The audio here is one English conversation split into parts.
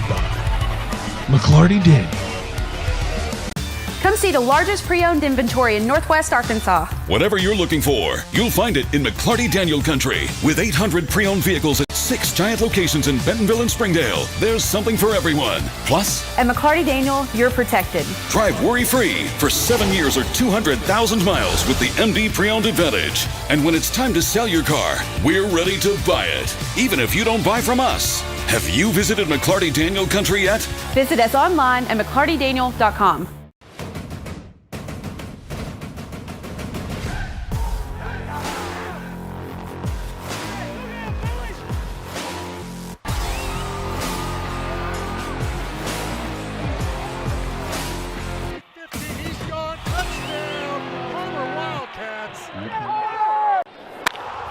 by McClarty Daniel. Come see the largest pre-owned inventory in Northwest Arkansas. Whatever you're looking for, you'll find it in McClarty Daniel Country. With 800 pre-owned vehicles at 6 giant locations in Bentonville and Springdale, there's something for everyone. Plus, At McClarty Daniel, you're protected. drive worry-free for 7 years or 200,000 miles with the MD Pre-Owned Advantage. And when it's time to sell your car, we're ready to buy it, even if you don't buy from us. Have you visited McClarty Daniel Country yet? Visit us online at McClartyDaniel.com.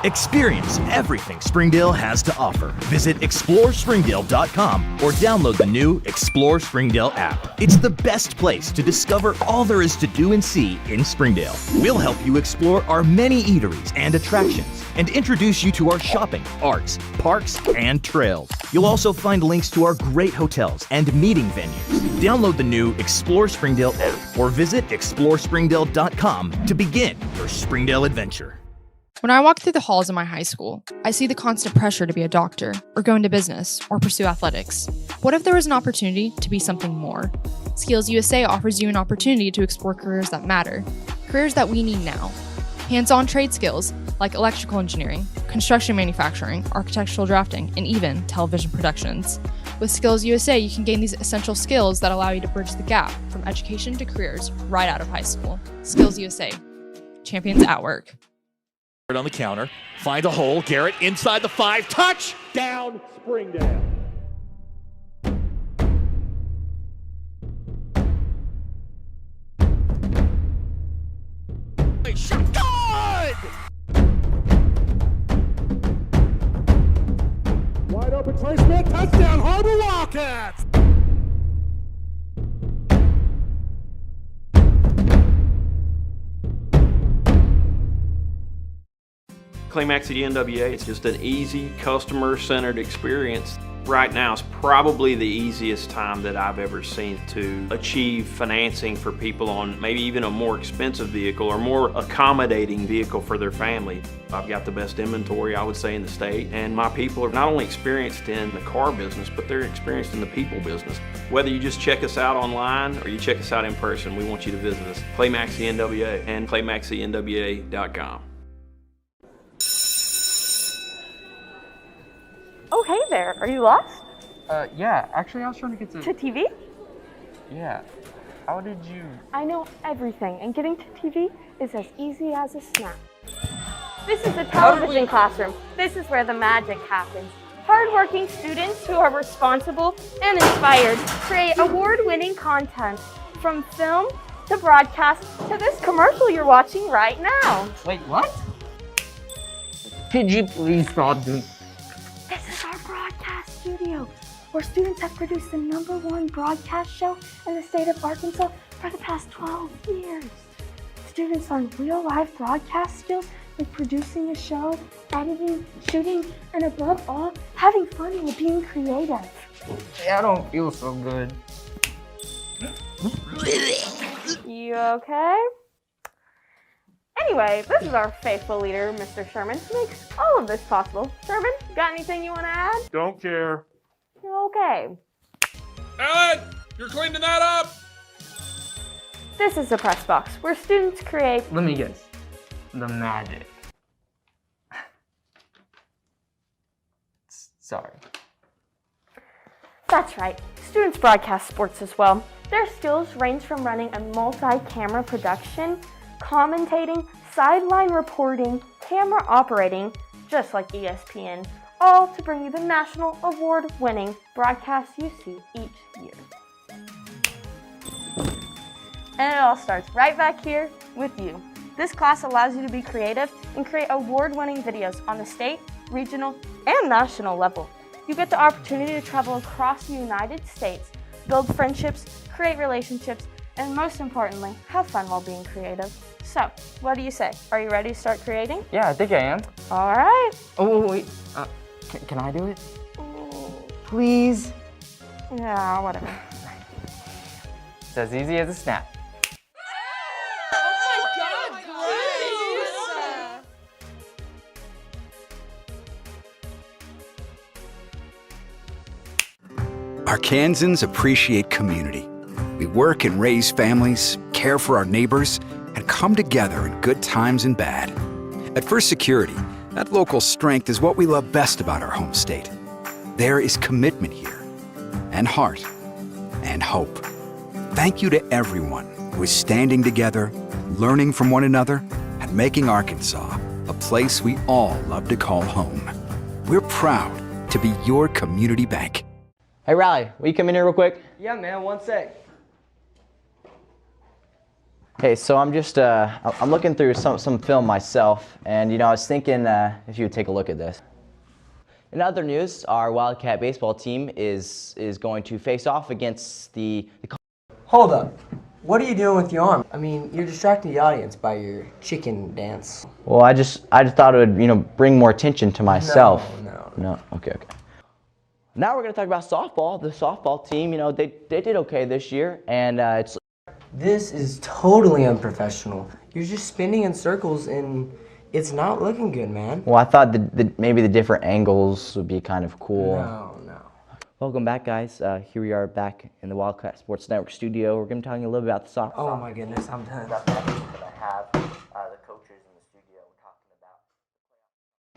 Experience everything Springdale has to offer. Visit ExploreSpringdale.com or download the new Explore Springdale app. It's the best place to discover all there is to do and see in Springdale. We'll help you explore our many eateries and attractions and introduce you to our shopping, arts, parks, and trails. You'll also find links to our great hotels and meeting venues. Download the new Explore Springdale app or visit ExploreSpringdale.com to begin your Springdale adventure. When I walk through the halls of my high school, I see the constant pressure to be a doctor, or go into business, or pursue athletics. What if there was an opportunity to be something more? Skills USA offers you an opportunity to explore careers that matter, careers that we need now. Hands-on trade skills like electrical engineering, construction manufacturing, architectural drafting, and even television productions. With Skills USA, you can gain these essential skills that allow you to bridge the gap from education to careers right out of high school. Skills USA. Champions at work. On the counter, find a hole, Garrett inside the 5, touchdown Springdale. Shot good! Wide open Trey Smith, touchdown Har-Ber Wildcats! Climax at NWA, it's just an easy, customer-centered experience. Right now is probably the easiest time that I've ever seen to achieve financing for people on maybe even a more expensive vehicle or more accommodating vehicle for their family. I've got the best inventory, I would say, in the state, and my people are not only experienced in the car business, but they're experienced in the people business. Whether you just check us out online or you check us out in person, we want you to visit us. Climax NWA and ClimaxNWA.com. Oh, hey there. Are you lost? Yeah. Actually, I was trying to get To TV? Yeah. How did you... I know everything, and getting to TV is as easy as a snap. This is the television classroom. This is where the magic happens. Hardworking students who are responsible and inspired create award-winning content from film to broadcast to this commercial you're watching right now. Wait, what? Could you please stop doing... This is our broadcast studio, where students have produced the #1 broadcast show in the state of Arkansas for the past 12 years. Students learn real-life broadcast skills like producing a show, editing, shooting, and above all, having fun while being creative. I don't feel so good. You okay? Anyway, this is our faithful leader, Mr. Sherman, who makes all of this possible. Sherman, got anything you want to add? Don't care. Okay. Alan, you're cleaning that up! This is the press box, where students create... Let me guess. The magic. Sorry. That's right. Students broadcast sports as well. Their skills range from running a multi-camera production, commentating, sideline reporting, camera operating, just like ESPN, all to bring you the national award-winning broadcasts you see each year. And it all starts right back here with you. This class allows you to be creative and create award-winning videos on the state, regional, and national level. You get the opportunity to travel across the United States, build friendships, create relationships, and most importantly, have fun while being creative. So, what do you say? Are you ready to start creating? Yeah, I think I am. All right. Oh, wait. Can I do it? Please? Yeah, whatever. It's as easy as a snap. Arkansans appreciate community. We work and raise families, care for our neighbors, and come together in good times and bad. At First Security, that local strength is what we love best about our home state. There is commitment here, and heart, and hope. Thank you to everyone who is standing together, learning from one another, and making Arkansas a place we all love to call home. We're proud to be your community bank. Hey Riley, will you come in here real quick? Yeah, man, one sec. Hey, so I'm just I'm looking through some film myself, and I was thinking if you would take a look at this. In other news, our Wildcat baseball team is going to face off against the Hold up. What are you doing with your arm? I mean, you're distracting the audience by your chicken dance. Well, I just thought it would bring more attention to myself. No. Okay. Now we're going to talk about softball. The softball team, they did okay this year, and it's... This is totally unprofessional. You're just spinning in circles, and it's not looking good, man. Well, I thought maybe the different angles would be kind of cool. No. Welcome back, guys. Here we are back in the Wildcat Sports Network studio. We're going to be talking a little bit about the soccer. Oh my goodness, I'm done. That I have the coaches in the studio talking about.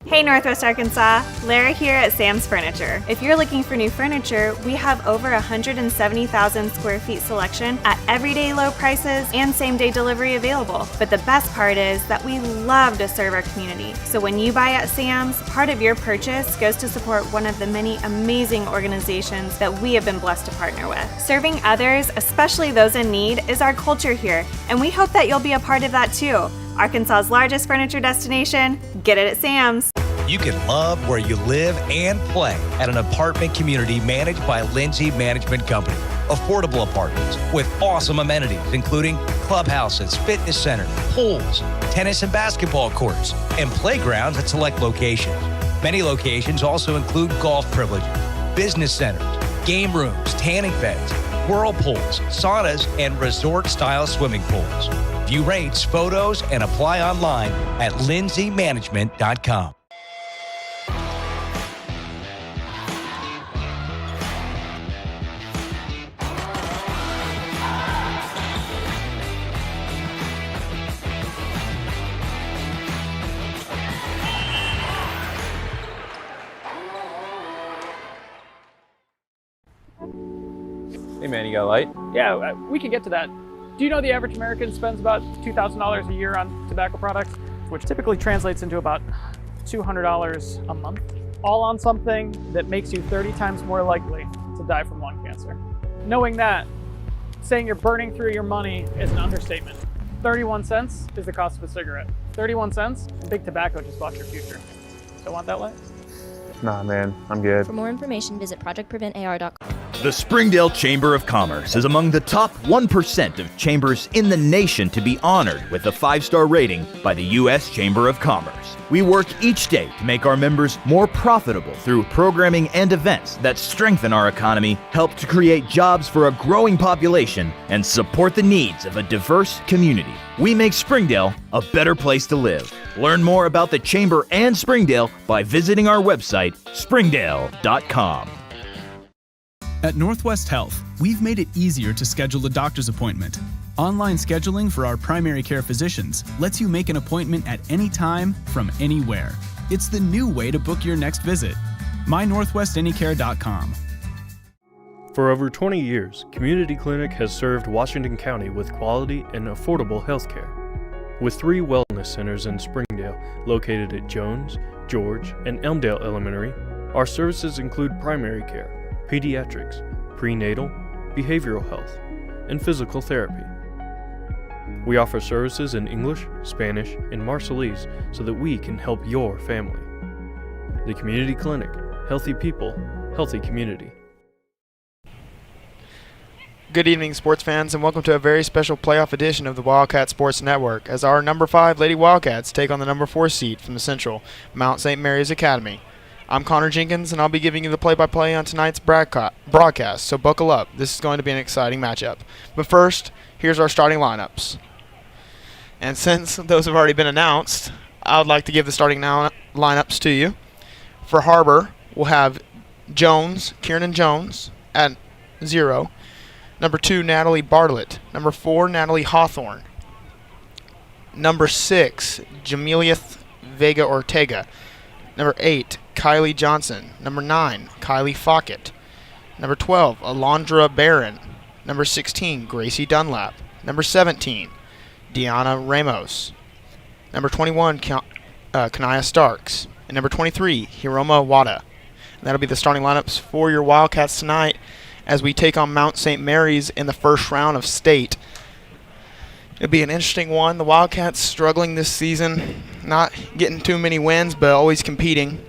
Hey Northwest Arkansas, Lara here at Sam's Furniture. If you're looking for new furniture, we have over 170,000 square feet selection at everyday low prices and same-day delivery available. But the best part is that we love to serve our community. So when you buy at Sam's, part of your purchase goes to support one of the many amazing organizations that we have been blessed to partner with. Serving others, especially those in need, is our culture here, and we hope that you'll be a part of that too. Arkansas's largest furniture destination, get it at Sam's. You can love where you live and play at an apartment community managed by Lindsay Management Company. Affordable apartments with awesome amenities, including clubhouses, fitness centers, pools, tennis and basketball courts, and playgrounds at select locations. Many locations also include golf privileges, business centers, game rooms, tanning beds, whirlpools, saunas, and resort-style swimming pools. View rates, photos, and apply online at lindsaymanagement.com. Hey man, you got a light? Yeah, we can get to that. Do you know the average American spends about $2,000 a year on tobacco products, which typically translates into about $200 a month, all on something that makes you 30 times more likely to die from lung cancer? Knowing that, saying you're burning through your money is an understatement. 31 cents is the cost of a cigarette. 31 cents, big tobacco just bought your future. Don't want that light? Nah man, I'm good. For more information, visit projectpreventar.com. The Springdale Chamber of Commerce is among the top 1% of chambers in the nation to be honored with a 5-star rating by the U.S. Chamber of Commerce. We work each day to make our members more profitable through programming and events that strengthen our economy, help to create jobs for a growing population, and support the needs of a diverse community. We make Springdale a better place to live. Learn more about the Chamber and Springdale by visiting our website, springdale.com. At Northwest Health, we've made it easier to schedule a doctor's appointment. Online scheduling for our primary care physicians lets you make an appointment at any time from anywhere. It's the new way to book your next visit. mynorthwestanycare.com. For over 20 years, Community Clinic has served Washington County with quality and affordable health care. With 3 wellness centers in Springdale, located at Jones, George, and Elmdale Elementary, our services include primary care, pediatrics, prenatal, behavioral health, and physical therapy. We offer services in English, Spanish, and Marshallese so that we can help your family. The Community Clinic, healthy people, healthy community. Good evening, sports fans, and welcome to a very special playoff edition of the Wildcat Sports Network as our number 5 Lady Wildcats take on the number 4 seed from the Central, Mount St. Mary's Academy. I'm Connor Jenkins, and I'll be giving you the play-by-play on tonight's broadcast, so buckle up. This is going to be an exciting matchup. But first, here's our starting lineups. And since those have already been announced, I would like to give the starting lineups to you. For Har-Ber, we'll have Kieran Jones at 0. Number 2, Natalie Bartlett. Number 4, Natalie Hawthorne. Number 6, Jamiliath Vega Ortega. Number 8, Kylie Johnson. Number 9, Kylie Fockett. Number 12, Alondra Barron. Number 16, Gracie Dunlap. Number 17, Deanna Ramos. Number 21, Kanaya Starks. And number 23, Hiroma Wada. And that'll be the starting lineups for your Wildcats tonight as we take on Mount St. Mary's in the first round of state. It'll be an interesting one. The Wildcats struggling this season, not getting too many wins, but always competing.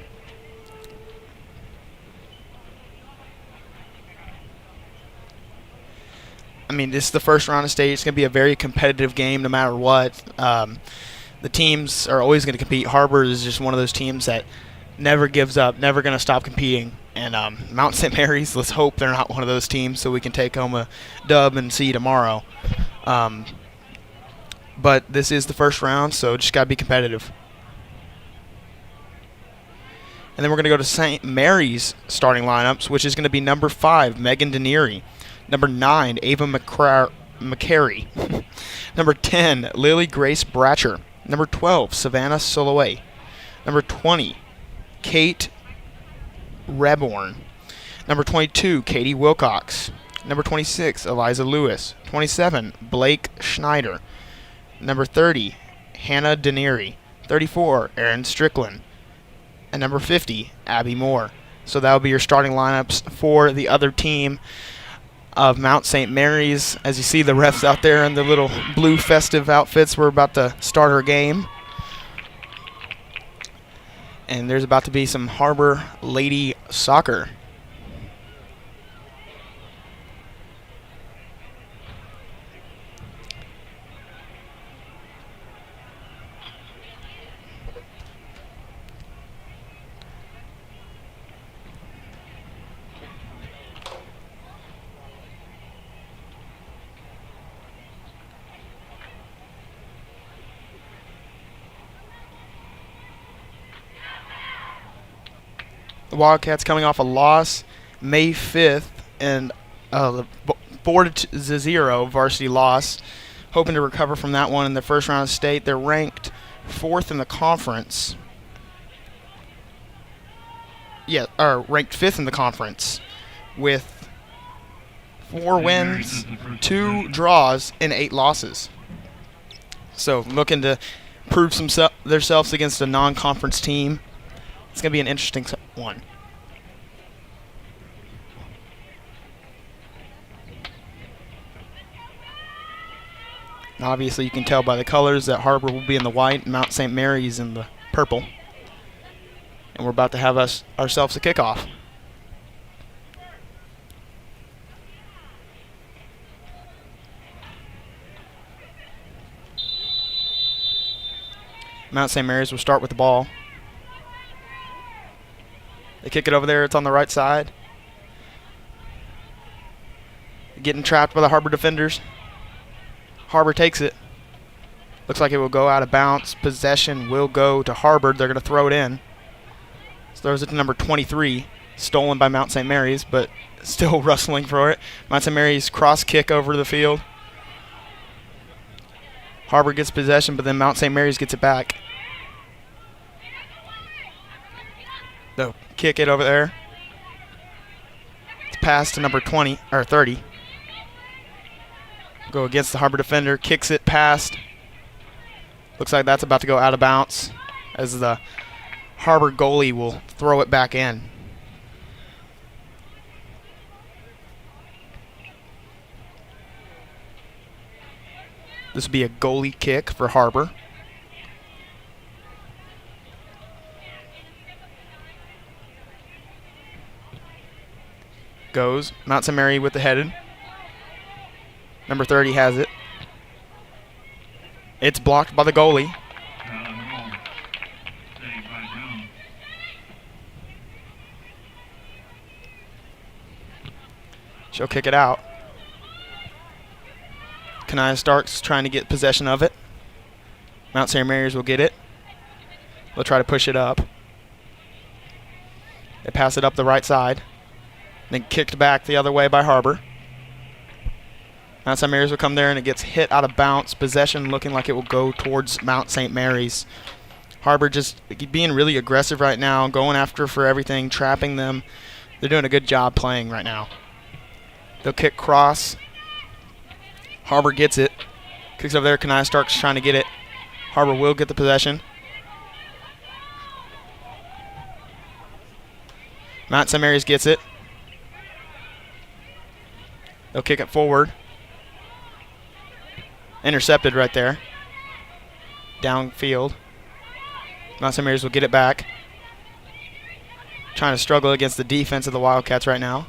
I mean, this is the first round of state. It's going to be a very competitive game no matter what. The teams are always going to compete. Har-Ber is just one of those teams that never gives up, never going to stop competing. And Mount St. Mary's, let's hope they're not one of those teams so we can take home a dub and see tomorrow. But this is the first round, so just got to be competitive. And then we're going to go to St. Mary's starting lineups, which is going to be number 5, Megan Denieri. Number 9, Ava McCary. Number 10, Lily Grace Bratcher. Number 12, Savannah Soloway. Number 20, Kate Reborn. Number 22, Katie Wilcox. Number 26, Eliza Lewis. 27, Blake Schneider. Number 30, Hannah Denieri. 34, Erin Strickland. And number 50, Abby Moore. So that will be your starting lineups for the other team of Mount St. Mary's. As you see the refs out there in the little blue festive outfits, we're about to start our game. And there's about to be some Har-Ber lady soccer. The Wildcats coming off a loss May 5th and 4-0 varsity loss, hoping to recover from that one in the first round of state. They're ranked 4th in the conference. Ranked 5th in the conference with 4 wins, 2 draws, and 8 losses. So looking to prove themselves against a non-conference team. It's going to be an interesting one. And obviously, you can tell by the colors that Har-Ber will be in the white and Mount St. Mary's in the purple. And we're about to have ourselves a kickoff. Mount St. Mary's will start with the ball. They kick it over there. It's on the right side. Getting trapped by the Har-Ber defenders. Har-Ber takes it. Looks like it will go out of bounds. Possession will go to Har-Ber. They're going to throw it in. Throws it to number 23. Stolen by Mount St. Mary's, but still rustling for it. Mount St. Mary's cross kick over the field. Har-Ber gets possession, but then Mount St. Mary's gets it back. They'll kick it over there. It's passed to number 30. Go against the Har-Ber defender, kicks it past. Looks like that's about to go out of bounds as the Har-Ber goalie will throw it back in. This will be a goalie kick for Har-Ber. Goes Mount St. Mary with the headed. Number 30 has it. It's blocked by the goalie. She'll kick it out. Kanaya Starks trying to get possession of it. Mount St. Mary's will get it. They'll try to push it up. They pass it up the right side. Then kicked back the other way by Har-Ber. Mount St. Mary's will come there, and it gets hit out of bounds. Possession looking like it will go towards Mount St. Mary's. Har-Ber just being really aggressive right now, going after for everything, trapping them. They're doing a good job playing right now. They'll kick cross. Har-Ber gets it. Kicks over there. Kanaya Starks trying to get it. Har-Ber will get the possession. Mount St. Mary's gets it. They'll kick it forward. Intercepted right there. Downfield. Mount St. Mary's will get it back. Trying to struggle against the defense of the Wildcats right now.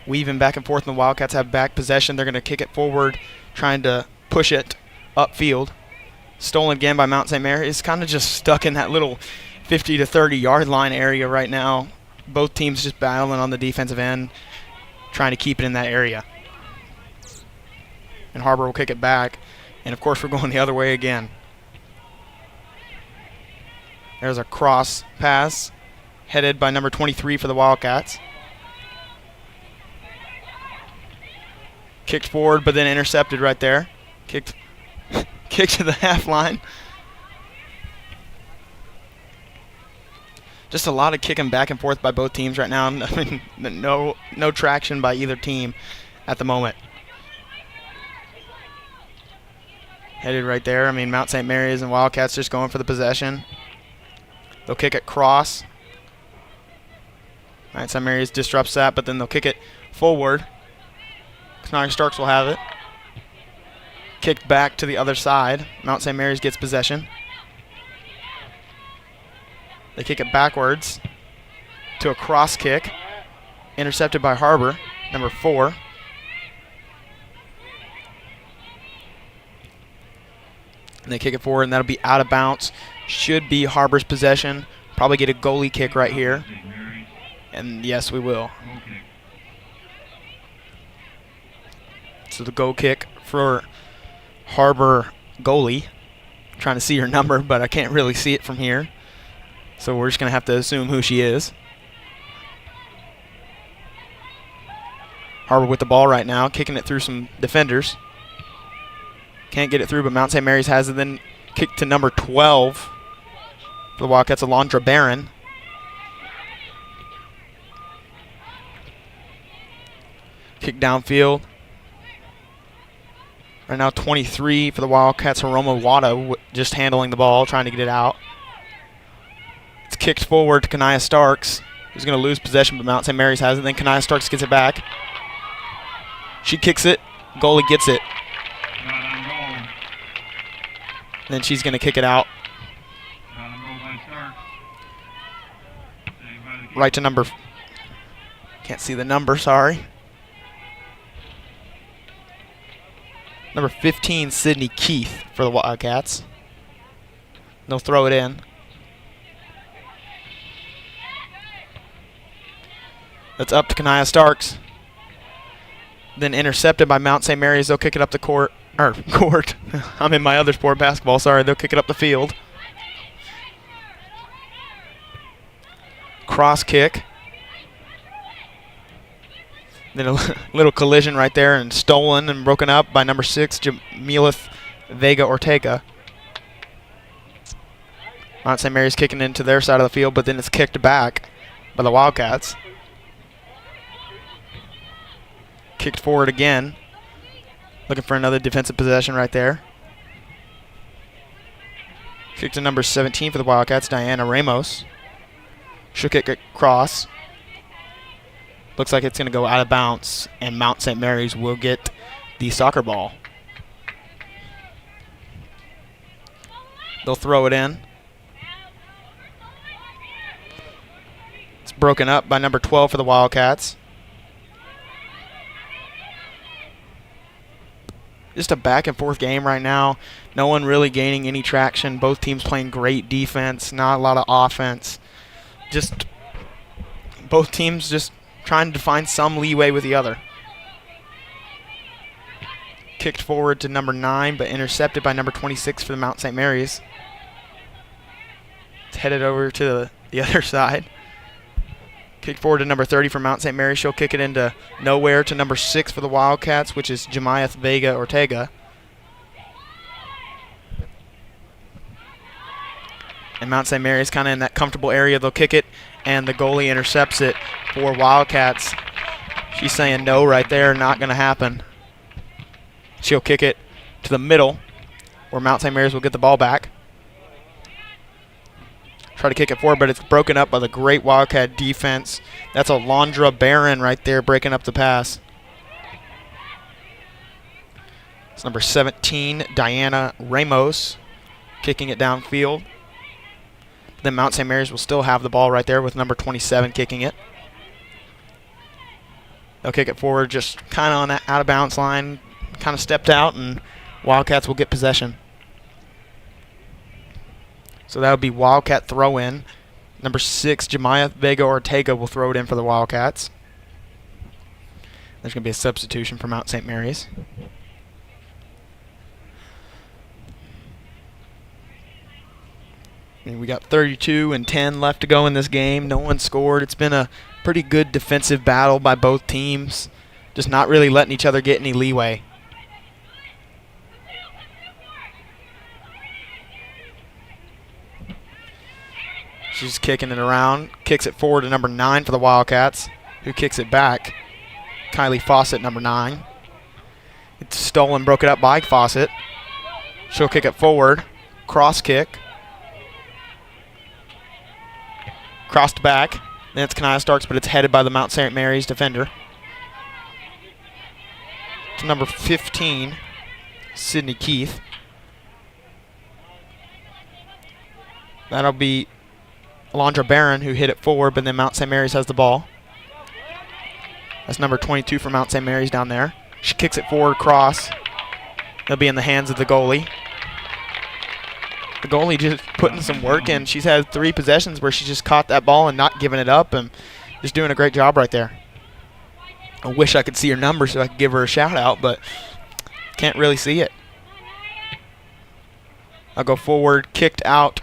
Weaving back and forth, and the Wildcats have back possession. They're going to kick it forward, trying to push it upfield. Stolen again by Mount St. Mary's. Kind of just stuck in that little 50 to 30 yard line area right now. Both teams just battling on the defensive end, trying to keep it in that area. And Har-Ber will kick it back. And, of course, we're going the other way again. There's a cross pass headed by number 23 for the Wildcats. Kicked forward, but then intercepted right there. Kicked to the half line. Just a lot of kicking back and forth by both teams right now. I mean, no traction by either team at the moment. Headed right there. I mean, Mount St. Mary's and Wildcats just going for the possession. They'll kick it cross. Mount St. Mary's disrupts that, but then they'll kick it forward. Kanaya Starks will have it. Kicked back to the other side. Mount St. Mary's gets possession. They kick it backwards to a cross kick. Intercepted by Har-Ber, number 4. And they kick it forward, and that'll be out of bounds. Should be Har-Ber's possession. Probably get a goalie kick right here. And yes, we will. So the goal kick for Har-Ber goalie. Trying to see her number, but I can't really see it from here. So we're just going to have to assume who she is. Har-Ber with the ball right now, kicking it through some defenders. Can't get it through, but Mount St. Mary's has it, then kicked to number 12 for the Wildcats, Alondra Barron. Kick downfield. Right now 23 for the Wildcats, Haroma Wada just handling the ball, trying to get it out. It's kicked forward to Kanaya Starks, who's going to lose possession, but Mount St. Mary's has it. Then Kanaya Starks gets it back. She kicks it. Goalie gets it. And then she's going to kick it out. Right to number, can't see the number, sorry. Number 15, Sydney Keith for the Wildcats. They'll throw it in. That's up to Kanaya Starks. Then intercepted by Mount St. Mary's. They'll kick it up the court. I'm in my other sport, basketball. Sorry, they'll kick it up the field. Cross kick. Then a little collision right there and stolen and broken up by number 6, Jamilith Vega Ortega. Mount St. Mary's kicking into their side of the field, but then it's kicked back by the Wildcats. Kicked forward again. Looking for another defensive possession right there. Kick to number 17 for the Wildcats, Diana Ramos. She'll kick it cross. Looks like it's going to go out of bounds, and Mount St. Mary's will get the soccer ball. They'll throw it in. It's broken up by number 12 for the Wildcats. Just a back and forth game right now. No one really gaining any traction. Both teams playing great defense, not a lot of offense. Just both teams just trying to find some leeway with the other. Kicked forward to number 9, but intercepted by number 26 for the Mount St. Mary's. It's headed over to the other side. Kick forward to number 30 for Mount St. Mary's. She'll kick it into nowhere to number 6 for the Wildcats, which is Jemiah Vega Ortega. And Mount St. Mary's kind of in that comfortable area. They'll kick it, and the goalie intercepts it for Wildcats. She's saying no right there, not going to happen. She'll kick it to the middle, where Mount St. Mary's will get the ball back. Try to kick it forward, but it's broken up by the great Wildcat defense. That's Alondra Barron right there breaking up the pass. It's number 17, Diana Ramos, kicking it downfield. Then Mount St. Mary's will still have the ball right there with number 27 kicking it. They'll kick it forward just kind of on that out-of-bounds line, kind of stepped out, and Wildcats will get possession. So that would be Wildcat throw-in. Number 6, Jemiah Vega Ortega will throw it in for the Wildcats. There's going to be a substitution for Mount St. Mary's. And we got 32 and 10 left to go in this game. No one scored. It's been a pretty good defensive battle by both teams. Just not really letting each other get any leeway. She's kicking it around. Kicks it forward to number 9 for the Wildcats, who kicks it back. Kylie Fawcett, number 9. It's stolen, broken up by Fawcett. She'll kick it forward. Cross kick. Crossed back. Then it's Kanaya Starks, but it's headed by the Mount St. Mary's defender. To number 15, Sydney Keith. That'll be Alondra Barron, who hit it forward, but then Mount St. Mary's has the ball. That's number 22 for Mount St. Mary's down there. She kicks it forward, cross. It'll be in the hands of the goalie. The goalie just putting some work in. She's had 3 possessions where she just caught that ball and not giving it up, and just doing a great job right there. I wish I could see her number so I could give her a shout out, but can't really see it. I'll go forward, kicked out.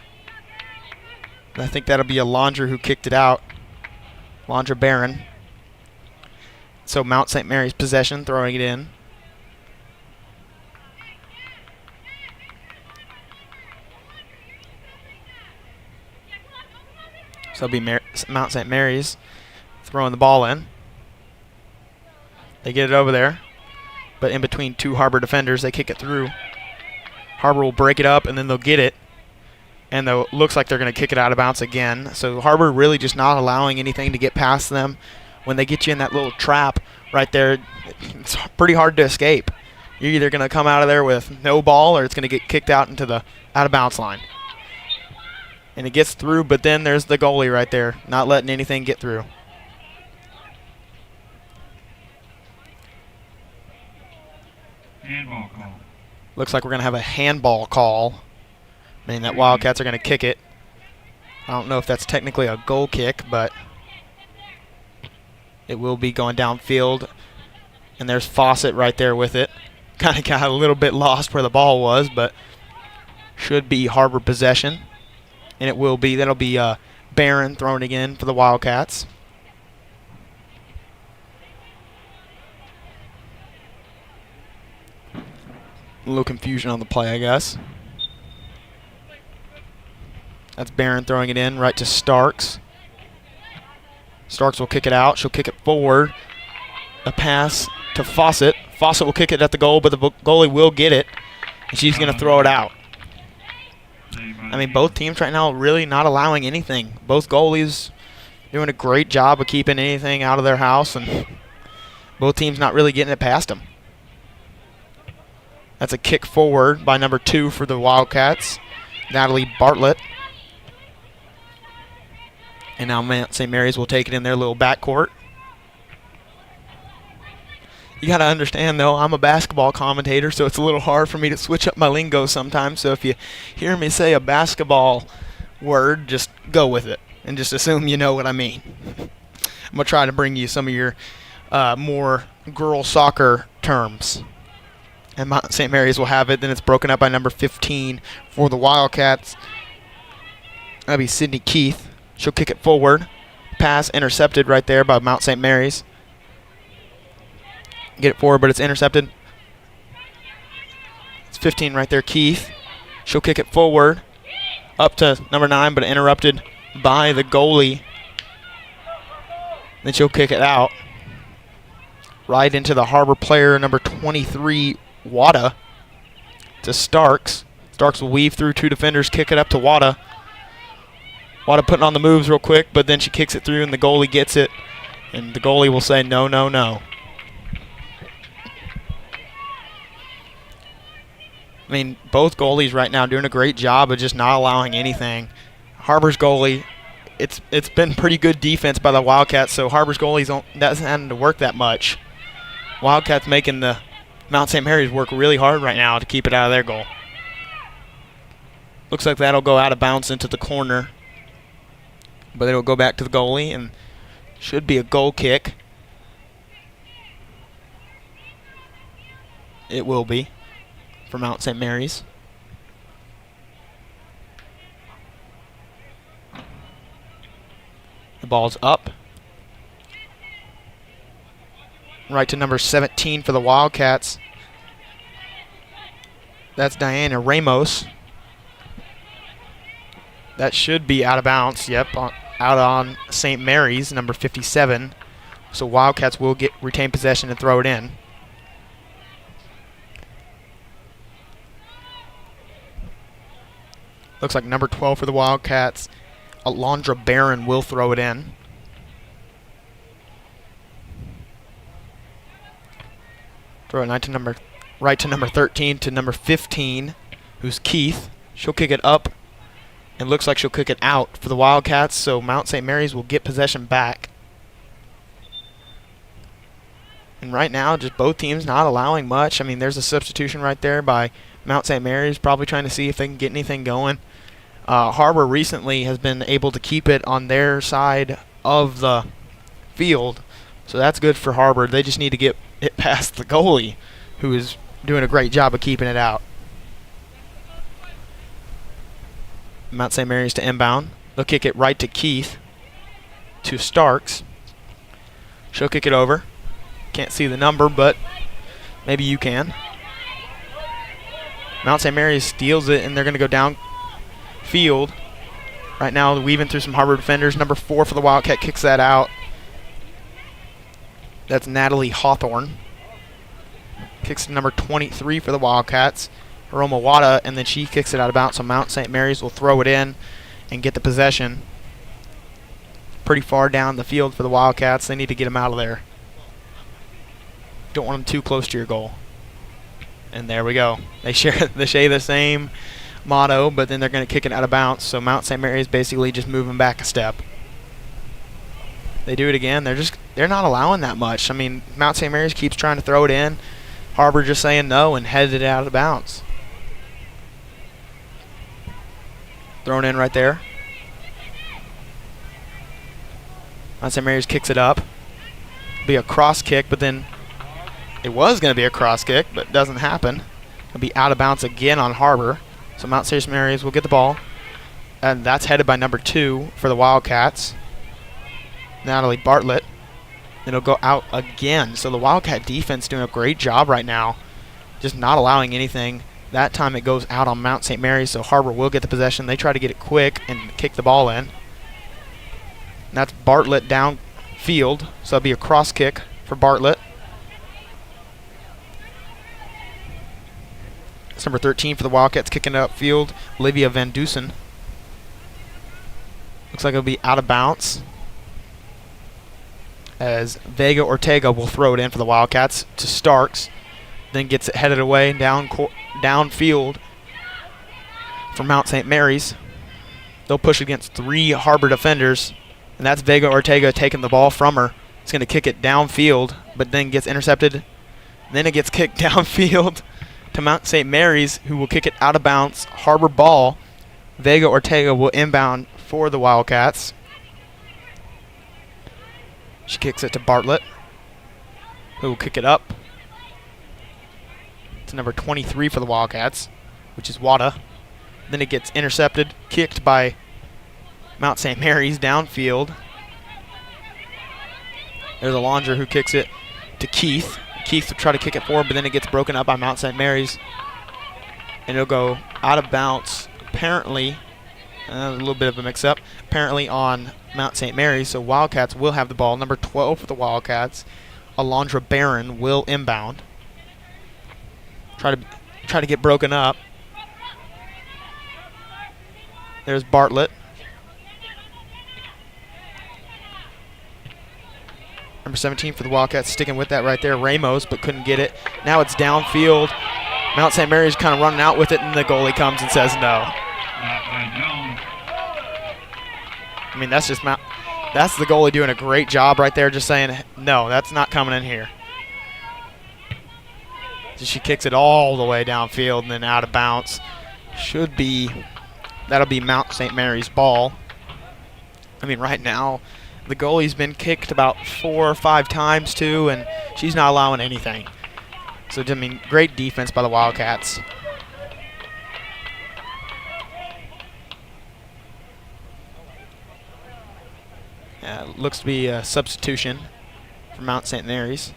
I think that'll be Alondra who kicked it out. Alondra Barron. So Mount St. Mary's possession, throwing it in. So it'll be Mount St. Mary's throwing the ball in. They get it over there, but in between 2 Har-Ber defenders, they kick it through. Har-Ber will break it up, and then they'll get it. And it looks like they're going to kick it out of bounds again. So Har-Ber really just not allowing anything to get past them. When they get you in that little trap right there, it's pretty hard to escape. You're either going to come out of there with no ball, or it's going to get kicked out into the out-of-bounds line. And it gets through, but then there's the goalie right there, not letting anything get through. Handball call. Looks like we're going to have a handball call, meaning that Wildcats are going to kick it. I don't know if that's technically a goal kick, but it will be going downfield. And there's Fawcett right there with it. Kind of got a little bit lost where the ball was, but should be Har-Ber possession. And it will be. That'll be Barron throwing again for the Wildcats. A little confusion on the play, I guess. That's Barron throwing it in right to Starks. Starks will kick it out. She'll kick it forward. A pass to Fawcett. Fawcett will kick it at the goal, but the goalie will get it. And she's going to throw it out. I mean, both teams right now really not allowing anything. Both goalies doing a great job of keeping anything out of their house, and both teams not really getting it past them. That's a kick forward by number 2 for the Wildcats, Natalie Bartlett. And now Mount St. Mary's will take it in their little backcourt. You got to understand, though, I'm a basketball commentator, so it's a little hard for me to switch up my lingo sometimes. So if you hear me say a basketball word, just go with it and just assume you know what I mean. I'm going to try to bring you some of your more girl soccer terms. And Mount St. Mary's will have it. Then it's broken up by number 15 for the Wildcats. That'll be Sydney Keith. She'll kick it forward. Pass intercepted right there by Mount St. Mary's. Get it forward, but it's intercepted. It's 15 right there, Keith. She'll kick it forward. Up to number 9, but interrupted by the goalie. Then she'll kick it out. Right into the Har-Ber player, number 23, Wada. To Starks. Starks will weave through 2 defenders, kick it up to Wada. Wada putting on the moves real quick, but then she kicks it through and the goalie gets it. And the goalie will say no, no, no. I mean, both goalies right now doing a great job of just not allowing anything. Har-Ber's goalie, it's been pretty good defense by the Wildcats, so Har-Ber's goalies doesn't have to work that much. Wildcats making the Mount St. Mary's work really hard right now to keep it out of their goal. Looks like that'll go out of bounds into the corner. But it'll go back to the goalie and should be a goal kick. It will be for Mount St. Mary's. The ball's up. Right to number 17 for the Wildcats. That's Diana Ramos. That should be out of bounds. Yep, out on St. Mary's, number 57. So Wildcats will retain possession and throw it in. Looks like number 12 for the Wildcats, Alondra Barron, will throw it in. Throw it right to number 13 to number 15, who's Keith. She'll kick it up. It looks like she'll kick it out for the Wildcats, so Mount St. Mary's will get possession back. And right now, just both teams not allowing much. I mean, there's a substitution right there by Mount St. Mary's, probably trying to see if they can get anything going. Har-Ber recently has been able to keep it on their side of the field, so that's good for Har-Ber. They just need to get it past the goalie, who is doing a great job of keeping it out. Mount St. Mary's to inbound. They'll kick it right to Keith. To Starks. She'll kick it over. Can't see the number, but maybe you can. Mount St. Mary's steals it, and they're going to go down field. Right now, weaving through some Har-Ber defenders. Number 4 for the Wildcat kicks that out. That's Natalie Hawthorne. Kicks to number 23 for the Wildcats. Roma Wada, and then she kicks it out of bounds, so Mount St. Mary's will throw it in and get the possession. Pretty far down the field for the Wildcats. They need to get them out of there. Don't want them too close to your goal. And there we go. They share the same motto, but then they're going to kick it out of bounds, so Mount St. Mary's basically just moving back a step. They do it again. They're not allowing that much. I mean, Mount St. Mary's keeps trying to throw it in. Har-Ber just saying no and headed it out of bounds. Thrown in right there. Mount St. Mary's kicks it up. Be a cross kick, but then it was going to be a cross kick, but it doesn't happen. It'll be out of bounds again on Har-Ber. So Mount St. Mary's will get the ball. And that's headed by number 2 for the Wildcats, Natalie Bartlett. It'll go out again. So the Wildcat defense doing a great job right now, just not allowing anything. That time it goes out on Mount St. Mary's, so Har-Ber will get the possession. They try to get it quick and kick the ball in. And that's Bartlett downfield, so it'll be a cross kick for Bartlett. It's number 13 for the Wildcats, kicking it upfield, Olivia Van Dusen. Looks like it'll be out of bounds, as Vega Ortega will throw it in for the Wildcats to Starks. Then gets it headed away downfield for Mount St. Mary's. They'll push against 3 Har-Ber defenders, and that's Vega Ortega taking the ball from her. It's going to kick it downfield, but then gets intercepted. Then it gets kicked downfield to Mount St. Mary's, who will kick it out of bounds. Har-Ber ball. Vega Ortega will inbound for the Wildcats. She kicks it to Bartlett, who will kick it up to number 23 for the Wildcats, which is Wada. Then it gets intercepted, kicked by Mount St. Mary's downfield. There's Alondra who kicks it to Keith. Keith will try to kick it forward, but then it gets broken up by Mount St. Mary's. And it'll go out of bounds, apparently, a little bit of a mix-up, apparently on Mount St. Mary's. So Wildcats will have the ball. Number 12 for the Wildcats, Alondra Barron, will inbound. Try to get broken up. There's Bartlett. Number 17 for the Wildcats, sticking with that right there. Ramos, but couldn't get it. Now it's downfield. Mount St. Mary's kind of running out with it, and the goalie comes and says no. I mean, that's the goalie doing a great job right there, just saying, no, that's not coming in here. So she kicks it all the way downfield and then out of bounds. That'll be Mount St. Mary's ball. I mean, right now, the goalie's been kicked about 4 or 5 times too, and she's not allowing anything. So, I mean, great defense by the Wildcats. Looks to be a substitution for Mount St. Mary's.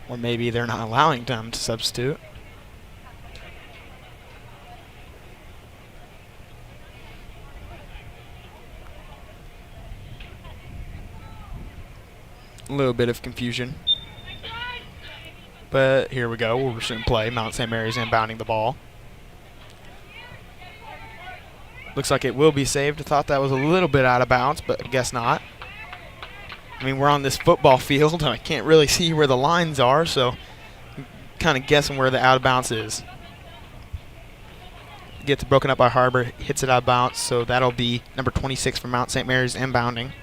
Or maybe they're not allowing them to substitute. A little bit of confusion. But here we go. We'll resume play. Mount St. Mary's inbounding the ball. Looks like it will be saved. I thought that was a little bit out of bounds, but I guess not. I mean, we're on this football field. I can't really see where the lines are, so I'm kind of guessing where the out of bounds is. Gets broken up by Har-Ber, hits it out of bounds, so that'll be number 26 for Mount St. Mary's inbounding.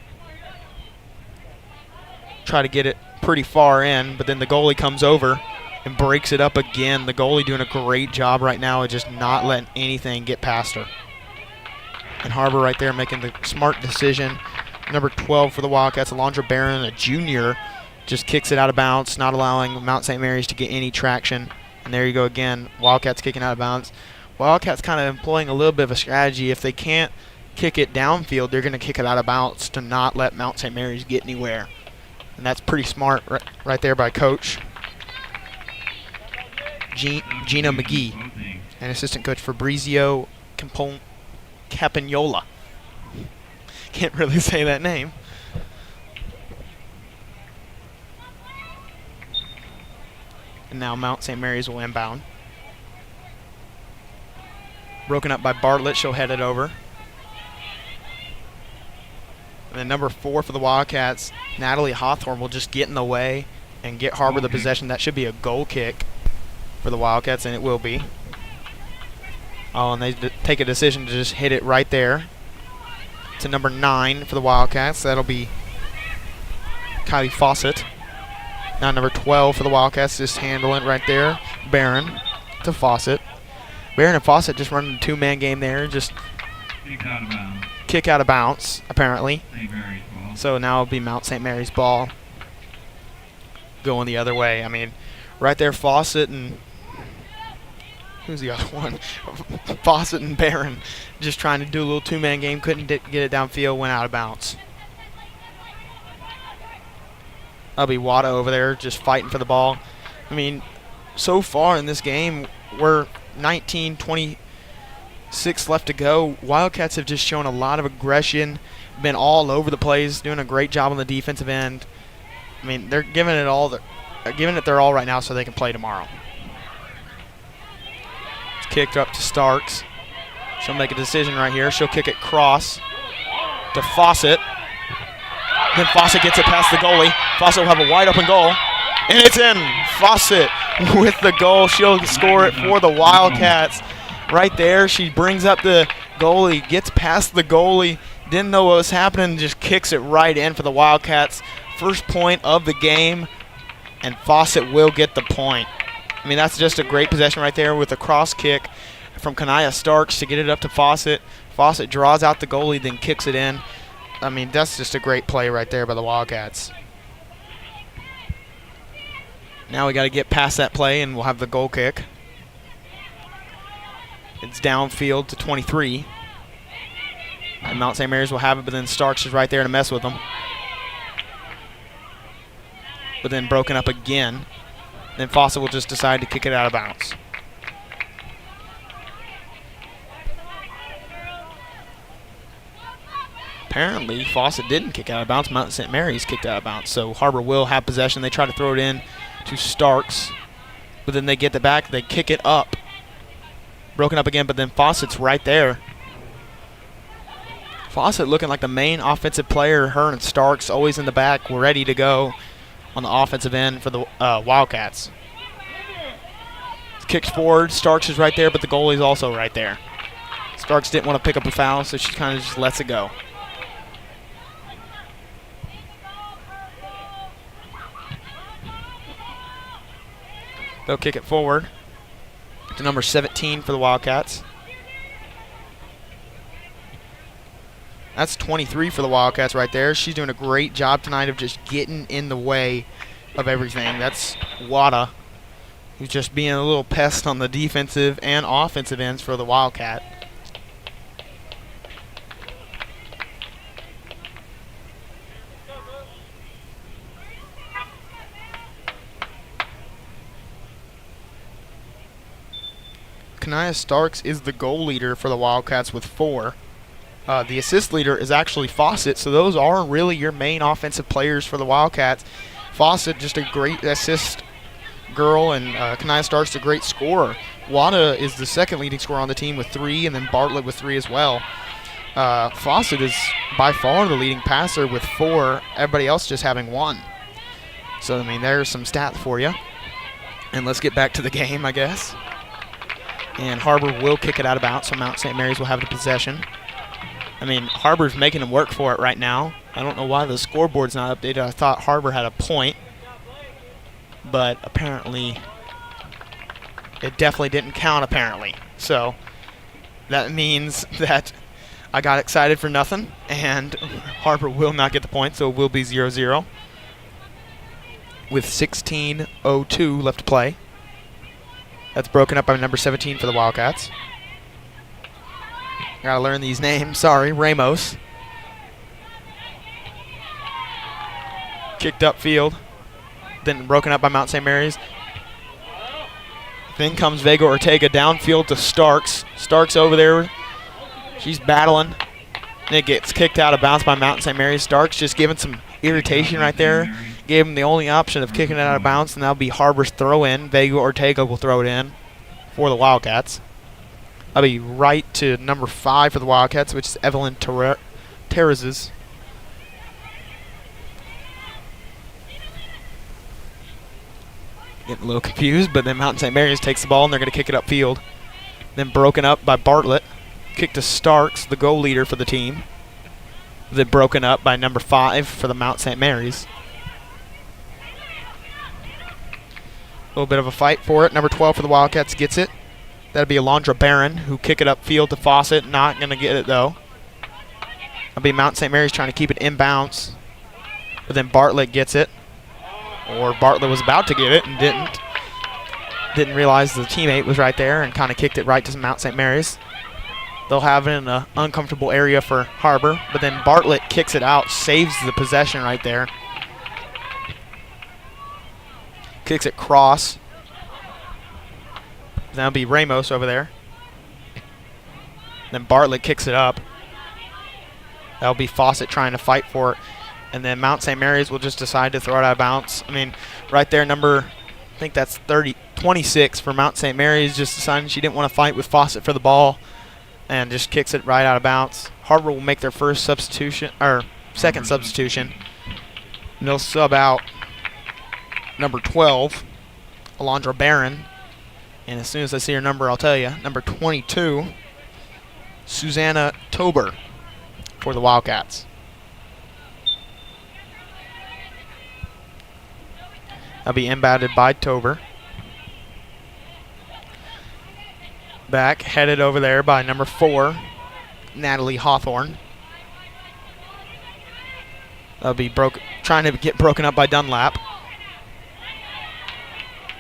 Try to get it pretty far in, but then the goalie comes over and breaks it up again. The goalie doing a great job right now of just not letting anything get past her. And Har-Ber right there making the smart decision. Number 12 for the Wildcats, Alondra Barron, a junior, just kicks it out of bounds, not allowing Mount St. Mary's to get any traction. And there you go again, Wildcats kicking out of bounds. Wildcats kind of employing a little bit of a strategy. If they can't kick it downfield, they're going to kick it out of bounds to not let Mount St. Mary's get anywhere. And that's pretty smart right there by Coach Gina McGee and assistant coach Fabrizio Capagnola. Can't really say that name. And now Mount St. Mary's will inbound. Broken up by Bartlett. She'll head it over. And then number 4 for the Wildcats, Natalie Hawthorne, will just get in the way and get Har-Ber the possession. That should be a goal kick for the Wildcats, and it will be. Oh, and they take a decision to just hit it right there to number 9 for the Wildcats. That'll be Kylie Fawcett. Now number 12 for the Wildcats, just handling right there. Barron to Fawcett. Barron and Fawcett just running a 2-man game there. Just kick out of bounds, apparently. So now it'll be Mount St. Mary's ball going the other way. I mean, right there, Fawcett and who's the other one? Fawcett and Barron just trying to do a little 2-man game. Couldn't get it downfield, went out of bounds. That'll be Wada over there just fighting for the ball. I mean, so far in this game, we're 19-26 left to go. Wildcats have just shown a lot of aggression, been all over the place, doing a great job on the defensive end. I mean, they're giving it all. They're giving it their all right now so they can play tomorrow. It's kicked up to Starks. She'll make a decision right here. She'll kick it cross to Fawcett. Then Fawcett gets it past the goalie. Fawcett will have a wide open goal. And it's in. Fawcett with the goal. She'll score it for the Wildcats. Right there, she brings up the goalie, gets past the goalie, didn't know what was happening, just kicks it right in for the Wildcats. First point of the game, and Fawcett will get the point. I mean, that's just a great possession right there with a cross kick from Kanaya Starks to get it up to Fawcett. Fawcett draws out the goalie, then kicks it in. I mean, that's just a great play right there by the Wildcats. Now we got to get past that play, and we'll have the goal kick. It's downfield to 23. And Mount St. Mary's will have it, but then Starks is right there to mess with them. But then broken up again. Then Fawcett will just decide to kick it out of bounds. Apparently, Fawcett didn't kick out of bounds. Mount St. Mary's kicked out of bounds. So Har-Ber will have possession. They try to throw it in to Starks. But then they get it back. They kick it up. Broken up again, but then Fawcett's right there. Fawcett looking like the main offensive player. Her and Starks always in the back, ready to go on the offensive end for the Wildcats. It's kicked forward. Starks is right there, but the goalie's also right there. Starks didn't want to pick up a foul, so she kind of just lets it go. They'll kick it forward to number 17 for the Wildcats. That's 23 for the Wildcats right there. She's doing a great job tonight of just getting in the way of everything. That's Wada, who's just being a little pest on the defensive and offensive ends for the Wildcat. Kanaya Starks is the goal leader for the Wildcats with 4. The assist leader is actually Fawcett, so those are really your main offensive players for the Wildcats. Fawcett, just a great assist girl, and Kanaya Starks, a great scorer. Wada is the second leading scorer on the team with 3, and then Bartlett with 3 as well. Fawcett is by far the leading passer with 4, everybody else just having 1. So, I mean, there's some stats for you. And let's get back to the game, I guess. And Har-Ber will kick it out of bounds, so Mount St. Mary's will have the possession. I mean, Har-Ber's making them work for it right now. I don't know why the scoreboard's not updated. I thought Har-Ber had a point, but apparently it definitely didn't count, apparently. So that means that I got excited for nothing, and Har-Ber will not get the point, so it will be 0-0 with 16:02 left to play. That's broken up by number 17 for the Wildcats. Gotta learn these names. Sorry, Ramos. Kicked upfield. Then broken up by Mount St. Mary's. Then comes Vega Ortega downfield to Starks. Starks over there. She's battling. And it gets kicked out of bounds by Mount St. Mary's. Starks just giving some irritation right there. Gave him the only option of kicking it out of bounds, and that'll be Har-Ber's throw in. Vega Ortega will throw it in for the Wildcats. I'll be right to number 5 for the Wildcats, which is Evelyn Terrazes. Getting a little confused, but then Mount St. Mary's takes the ball, and they're going to kick it upfield. Then broken up by Bartlett. Kick to Starks, the goal leader for the team. Then broken up by number 5 for the Mount St. Mary's. A little bit of a fight for it. Number 12 for the Wildcats gets it. That'll be Alondra Barron, who kick it upfield to Fawcett. Not going to get it, though. That'll be Mount St. Mary's trying to keep it inbounds. But then Bartlett gets it. Or Bartlett was about to get it and didn't. Didn't realize the teammate was right there and kind of kicked it right to Mount St. Mary's. They'll have it in an uncomfortable area for Har-Ber. But then Bartlett kicks it out, saves the possession right there. Kicks it cross. That'll be Ramos over there. Then Bartlett kicks it up. That'll be Fawcett trying to fight for it. And then Mount St. Mary's will just decide to throw it out of bounds. I mean, right there, number, I think that's 26 for Mount St. Mary's, just deciding she didn't want to fight with Fawcett for the ball and just kicks it right out of bounds. Har-Ber will make their first substitution, or second substitution. And they'll sub out number 12, Alondra Barron. And as soon as I see her number, I'll tell you. Number 22, Susanna Tober for the Wildcats. That'll be inbounded by Tober. Back, headed over there by number 4, Natalie Hawthorne. That'll be trying to get broken up by Dunlap.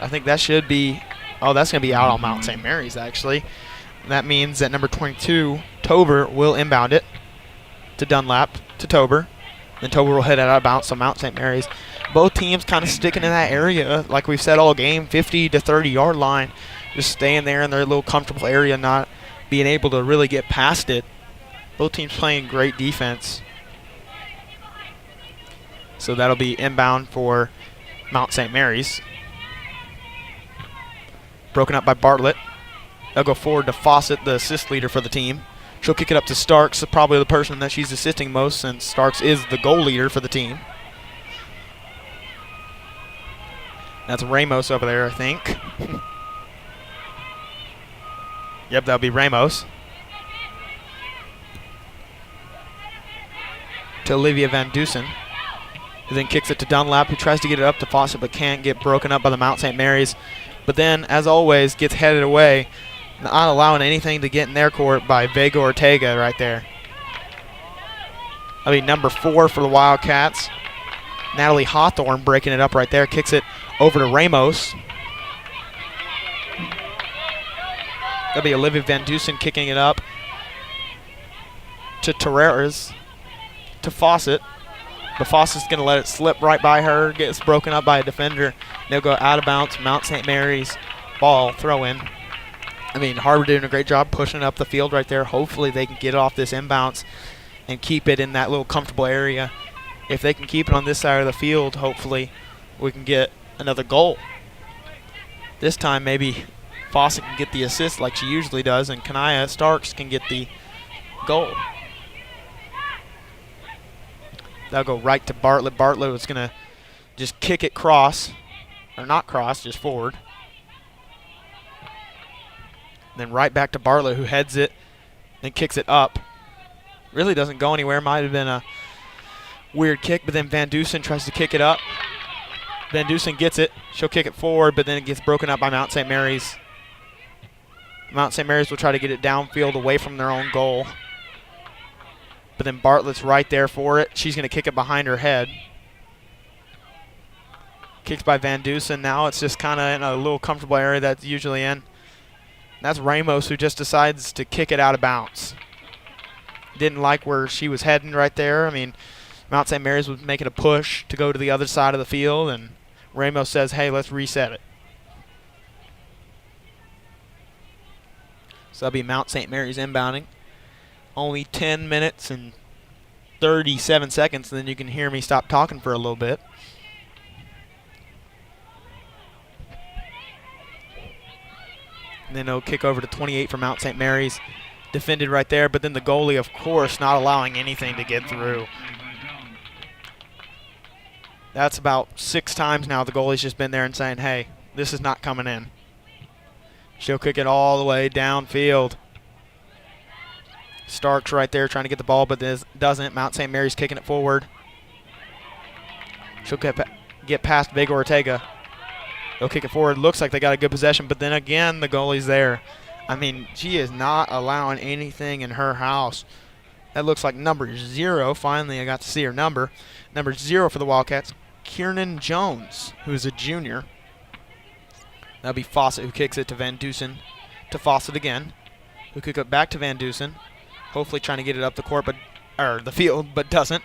I think that should be, that's going to be out on Mount St. Mary's, actually. That means that number 22, Tober, will inbound it to Dunlap, to Tober. Then Tober will hit it out of bounds to Mount St. Mary's. Both teams kind of sticking in that area, like we've said all game, 50 to 30-yard line. Just staying there in their little comfortable area, not being able to really get past it. Both teams playing great defense. So that'll be inbound for Mount St. Mary's. Broken up by Bartlett. They'll go forward to Fawcett, the assist leader for the team. She'll kick it up to Starks, probably the person that she's assisting most, since Starks is the goal leader for the team. That's Ramos over there, I think. Yep, that'll be Ramos. To Olivia Van Dusen, who then kicks it to Dunlap, who tries to get it up to Fawcett but can't, get broken up by the Mount St. Mary's. But then, as always, gets headed away, not allowing anything to get in their court by Vega Ortega right there. That'll be number 4 for the Wildcats. Natalie Hawthorne breaking it up right there, kicks it over to Ramos. That'll be Olivia Van Dusen kicking it up to Terreras, to Fawcett. But Fawcett's going to let it slip right by her, gets broken up by a defender. They'll go out of bounds, Mount St. Mary's ball, throw in. I mean, Har-Ber doing a great job pushing it up the field right there. Hopefully they can get off this inbounds and keep it in that little comfortable area. If they can keep it on this side of the field, hopefully we can get another goal. This time maybe Fawcett can get the assist like she usually does, and Kanaya Starks can get the goal. That'll go right to Bartlett. Bartlett was going to just kick it cross, or not cross, just forward. Then right back to Bartlett, who heads it, then kicks it up. Really doesn't go anywhere. Might have been a weird kick, but then Van Dusen tries to kick it up. Van Dusen gets it. She'll kick it forward, but then it gets broken up by Mount St. Mary's. Mount St. Mary's will try to get it downfield away from their own goal. But then Bartlett's right there for it. She's going to kick it behind her head. Kicked by Van Dusen. Now it's just kind of in a little comfortable area that's usually in. That's Ramos, who just decides to kick it out of bounds. Didn't like where she was heading right there. I mean, Mount St. Mary's was making a push to go to the other side of the field, and Ramos says, hey, let's reset it. So that'll be Mount St. Mary's inbounding. Only 10 minutes and 37 seconds, and then you can hear me stop talking for a little bit. And then it'll kick over to 28 for Mount St. Mary's. Defended right there, but then the goalie, of course, not allowing anything to get through. That's about 6 times now the goalie's just been there and saying, hey, this is not coming in. She'll kick it all the way downfield. Starks right there trying to get the ball, but this doesn't. Mount St. Mary's kicking it forward. She'll get past Vega Ortega. They'll kick it forward. Looks like they got a good possession, but then again, the goalie's there. I mean, she is not allowing anything in her house. That looks like number 0. Finally, I got to see her number. Number 0 for the Wildcats, Kiernan Jones, who's a junior. That'll be Fawcett, who kicks it to Van Dusen. To Fawcett again, who kick it back to Van Dusen. Hopefully trying to get it up the court, or the field, but doesn't.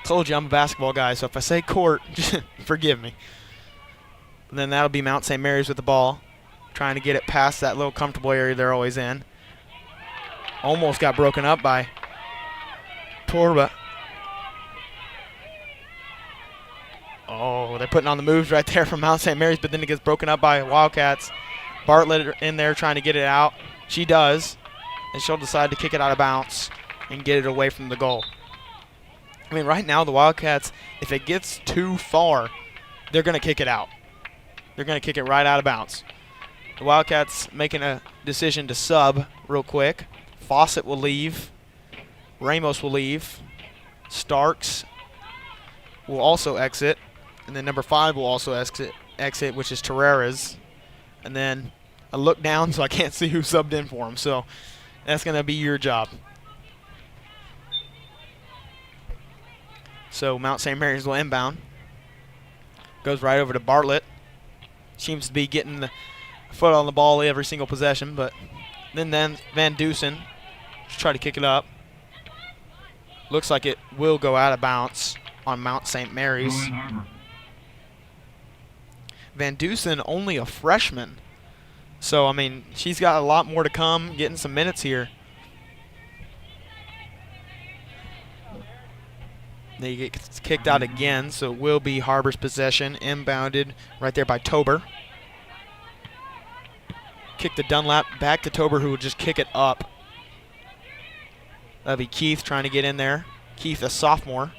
Told you I'm a basketball guy, so if I say court, forgive me. And then that'll be Mount St. Mary's with the ball, trying to get it past that little comfortable area they're always in. Almost got broken up by Torba. Oh, they're putting on the moves right there from Mount St. Mary's, but then it gets broken up by Wildcats. Bartlett in there trying to get it out. She does, and she'll decide to kick it out of bounds and get it away from the goal. I mean, right now the Wildcats, if it gets too far, they're going to kick it out. They're going to kick it right out of bounds. The Wildcats making a decision to sub real quick. Fawcett will leave. Ramos will leave. Starks will also exit. And then number 5 will also exit, which is Terreras. And then I look down so I can't see who subbed in for him. So that's going to be your job. So Mount St. Mary's will inbound. Goes right over to Bartlett. Seems to be getting the foot on the ball every single possession, but then Van Dusen try to kick it up. Looks like it will go out of bounds on Mount St. Mary's. Van Dusen, only a freshman. So, I mean, she's got a lot more to come, getting some minutes here. They get kicked out again, so it will be Har-Ber's possession. Inbounded right there by Tober. Kick to Dunlap, back to Tober, who will just kick it up. That'll be Keith trying to get in there. Keith, a sophomore.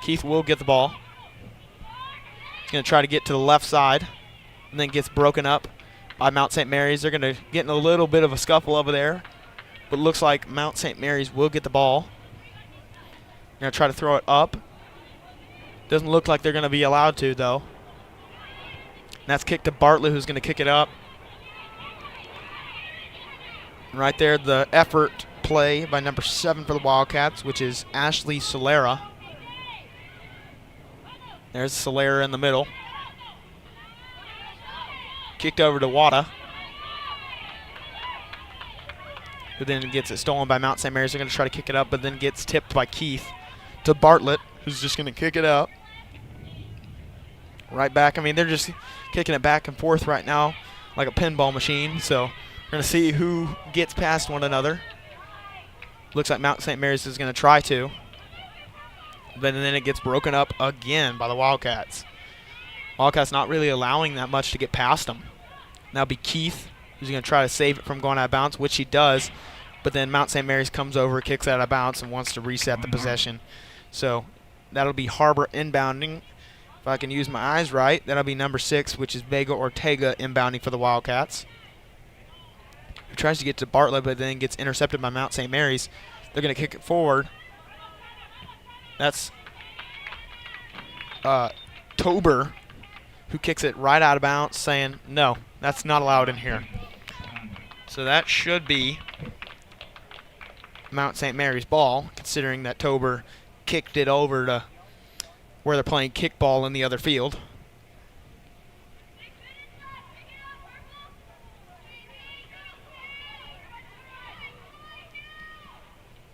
Keith will get the ball. He's going to try to get to the left side, and then gets broken up by Mount St. Mary's. They're going to get in a little bit of a scuffle over there, but looks like Mount St. Mary's will get the ball. They're going to try to throw it up. Doesn't look like they're going to be allowed to, though. And that's kicked to Bartlett, who's going to kick it up. And right there, the effort play by number 7 for the Wildcats, which is Ashley Solera. There's Solera in the middle. Kicked over to Wada, who then gets it stolen by Mount St. Mary's. They're going to try to kick it up, but then gets tipped by Keith to Bartlett, who's just going to kick it up. Right back. I mean, they're just kicking it back and forth right now like a pinball machine. So we're going to see who gets past one another. Looks like Mount St. Mary's is going to try to. But then it gets broken up again by the Wildcats. Wildcats not really allowing that much to get past them. That'll be Keith, who's going to try to save it from going out of bounds, which he does. But then Mount St. Mary's comes over, kicks out of bounds, and wants to reset the possession. So that'll be Har-Ber inbounding. If I can use my eyes right, that'll be number 6, which is Vega Ortega inbounding for the Wildcats. Who tries to get to Bartlett, but then gets intercepted by Mount St. Mary's. They're going to kick it forward. That's Tober, who kicks it right out of bounds, saying, no, that's not allowed in here. So that should be Mount St. Mary's ball, considering that Tober kicked it over to where they're playing kickball in the other field.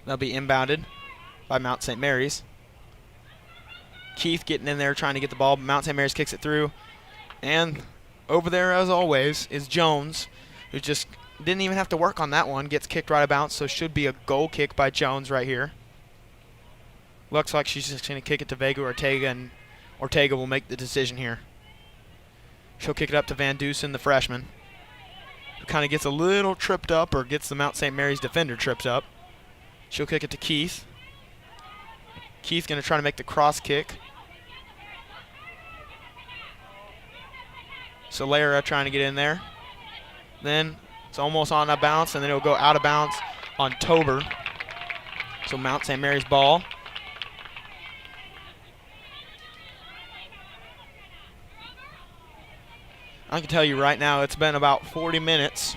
That'll be inbounded by Mount St. Mary's. Keith getting in there trying to get the ball, but Mount St. Mary's kicks it through. And over there, as always, is Jones, who just didn't even have to work on that one. Gets kicked right out of bounds, so should be a goal kick by Jones right here. Looks like she's just going to kick it to Vega Ortega, and Ortega will make the decision here. She'll kick it up to Van Dusen, the freshman, who kind of gets a little tripped up, or gets the Mount St. Mary's defender tripped up. She'll kick it to Keith. Keith going to try to make the cross kick. Solera trying to get in there. Then it's almost on a bounce, and then it'll go out of bounds on Tober. So Mount St. Mary's ball. I can tell you right now, it's been about 40 minutes,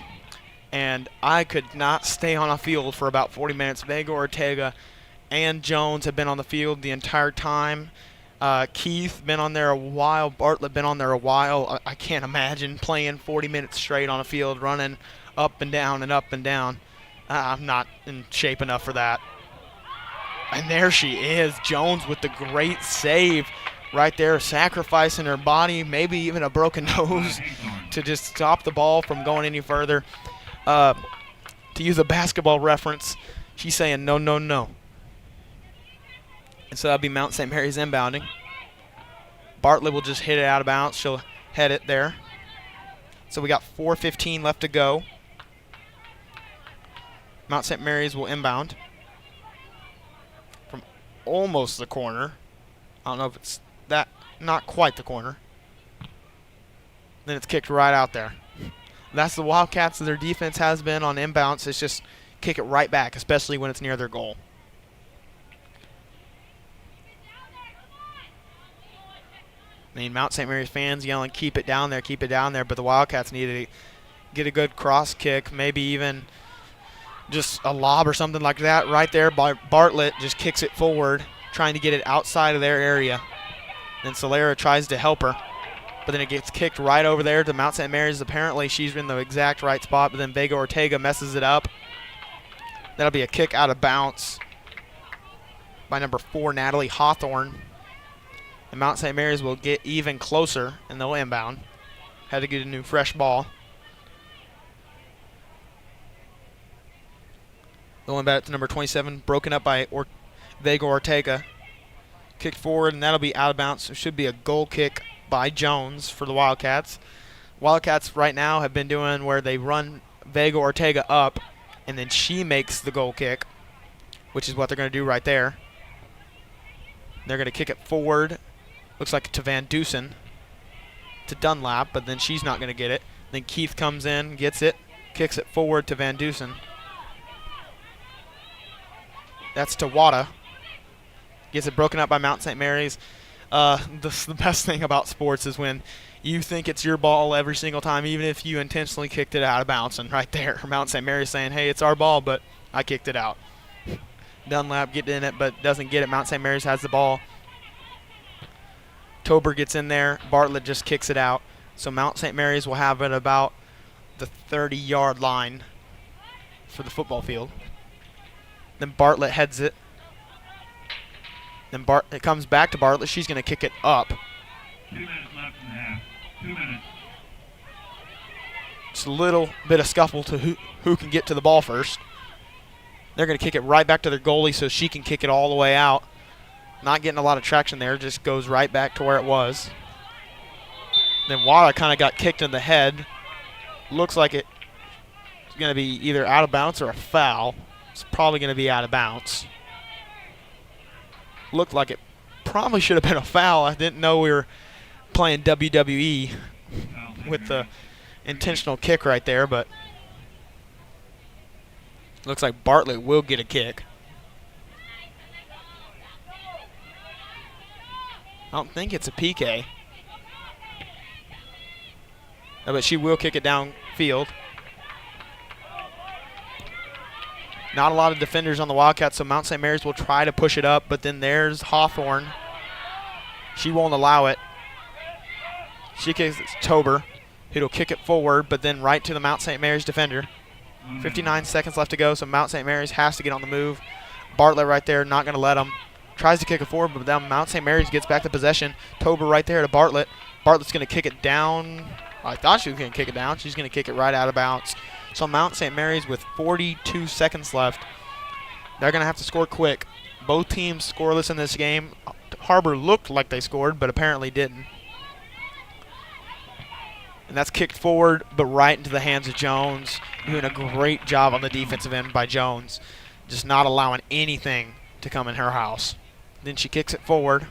and I could not stay on a field for about 40 minutes. Vega Ortega and Jones have been on the field the entire time. Keith been on there a while. Bartlett been on there a while. I can't imagine playing 40 minutes straight on a field, running up and down and up and down. I'm not in shape enough for that. And there she is, Jones with the great save right there, sacrificing her body, maybe even a broken nose to just stop the ball from going any further. To use a basketball reference, she's saying no, no, no. And so that'll be Mount St. Mary's inbounding. Bartlett will just hit it out of bounds. She'll head it there. So we got 4:15 left to go. Mount St. Mary's will inbound from almost the corner. I don't know if it's that, not quite the corner. Then it's kicked right out there. That's the Wildcats. Their defense has been on inbounds. It's just kick it right back, especially when it's near their goal. I mean, Mount St. Mary's fans yelling, keep it down there, but the Wildcats need to get a good cross kick, maybe even just a lob or something like that right there by Bartlett. Just kicks it forward, trying to get it outside of their area. Then Solera tries to help her, but then it gets kicked right over there to Mount St. Mary's. Apparently she's in the exact right spot, but then Vega Ortega messes it up. That'll be a kick out of bounds by number 4, Natalie Hawthorne. And Mount St. Mary's will get even closer, and they'll inbound. Had to get a new fresh ball. They'll inbound it to number 27, broken up by Vega Ortega. Kicked forward, and that'll be out of bounds. It should be a goal kick by Jones for the Wildcats. Wildcats right now have been doing where they run Vega Ortega up, and then she makes the goal kick, which is what they're going to do right there. They're going to kick it forward. Looks like to Van Dusen, to Dunlap, but then she's not going to get it. Then Keith comes in, gets it, kicks it forward to Van Dusen. That's to Wada. Gets it broken up by Mount St. Mary's. The best thing about sports is when you think it's your ball every single time, even if you intentionally kicked it out of bounds. And right there, Mount St. Mary's saying, hey, it's our ball, but I kicked it out. Dunlap getting in it, but doesn't get it. Mount St. Mary's has the ball. Tober gets in there. Bartlett just kicks it out. So Mount St. Mary's will have it about the 30-yard line for the football field. Then Bartlett heads it. Then it comes back to Bartlett. She's going to kick it up. 2 minutes left in the half. 2 minutes. Just a little bit of scuffle to who can get to the ball first. They're going to kick it right back to their goalie so she can kick it all the way out. Not getting a lot of traction there. Just goes right back to where it was. Then Wada kind of got kicked in the head. Looks like it's going to be either out of bounds or a foul. It's probably going to be out of bounds. Looked like it probably should have been a foul. I didn't know we were playing WWE with the intentional kick right there, but looks like Bartlett will get a kick. I don't think it's a PK. But she will kick it downfield. Not a lot of defenders on the Wildcats, so Mount St. Mary's will try to push it up, but then there's Hawthorne. She won't allow it. She kicks it to Tober, who'll kick it forward, but then right to the Mount St. Mary's defender. 59 seconds left to go, so Mount St. Mary's has to get on the move. Bartlett right there, not going to let him. Tries to kick it forward, but then Mount St. Mary's gets back the possession. Tober right there to Bartlett. Bartlett's going to kick it down. I thought she was going to kick it down. She's going to kick it right out of bounds. So Mount St. Mary's with 42 seconds left. They're going to have to score quick. Both teams scoreless in this game. Har-Ber looked like they scored, but apparently didn't. And that's kicked forward, but right into the hands of Jones. Doing a great job on the defensive end by Jones. Just not allowing anything to come in her house. Then she kicks it forward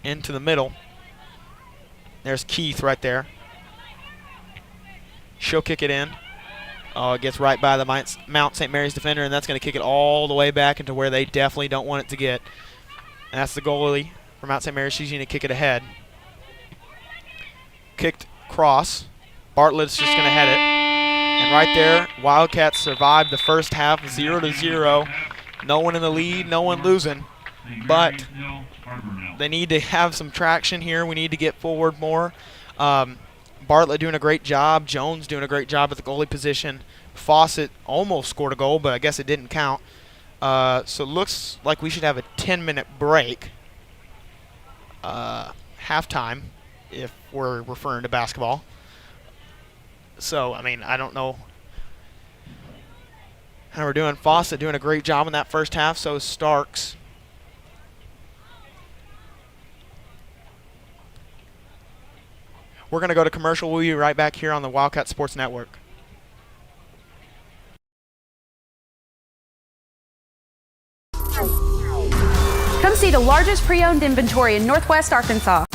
into the middle. There's Keith right there. She'll kick it in. Oh, it gets right by the Mount St. Mary's defender, and that's going to kick it all the way back into where they definitely don't want it to get. And that's the goalie for Mount St. Mary's. She's going to kick it ahead. Kicked cross. Bartlett's just going to head it. And right there, Wildcats survived the first half 0-0. No one in the lead, no one losing. But they need to have some traction here. We need to get forward more. Bartlett doing a great job. Jones doing a great job at the goalie position. Fawcett almost scored a goal, but I guess it didn't count. So it looks like we should have a 10-minute break. Halftime, if we're referring to basketball. So, I mean, I don't know how we're doing. Fawcett doing a great job in that first half, so is Starks. We're going to go to commercial. We'll be right back here on the Wildcat Sports Network. Come see the largest pre-owned inventory in Northwest Arkansas.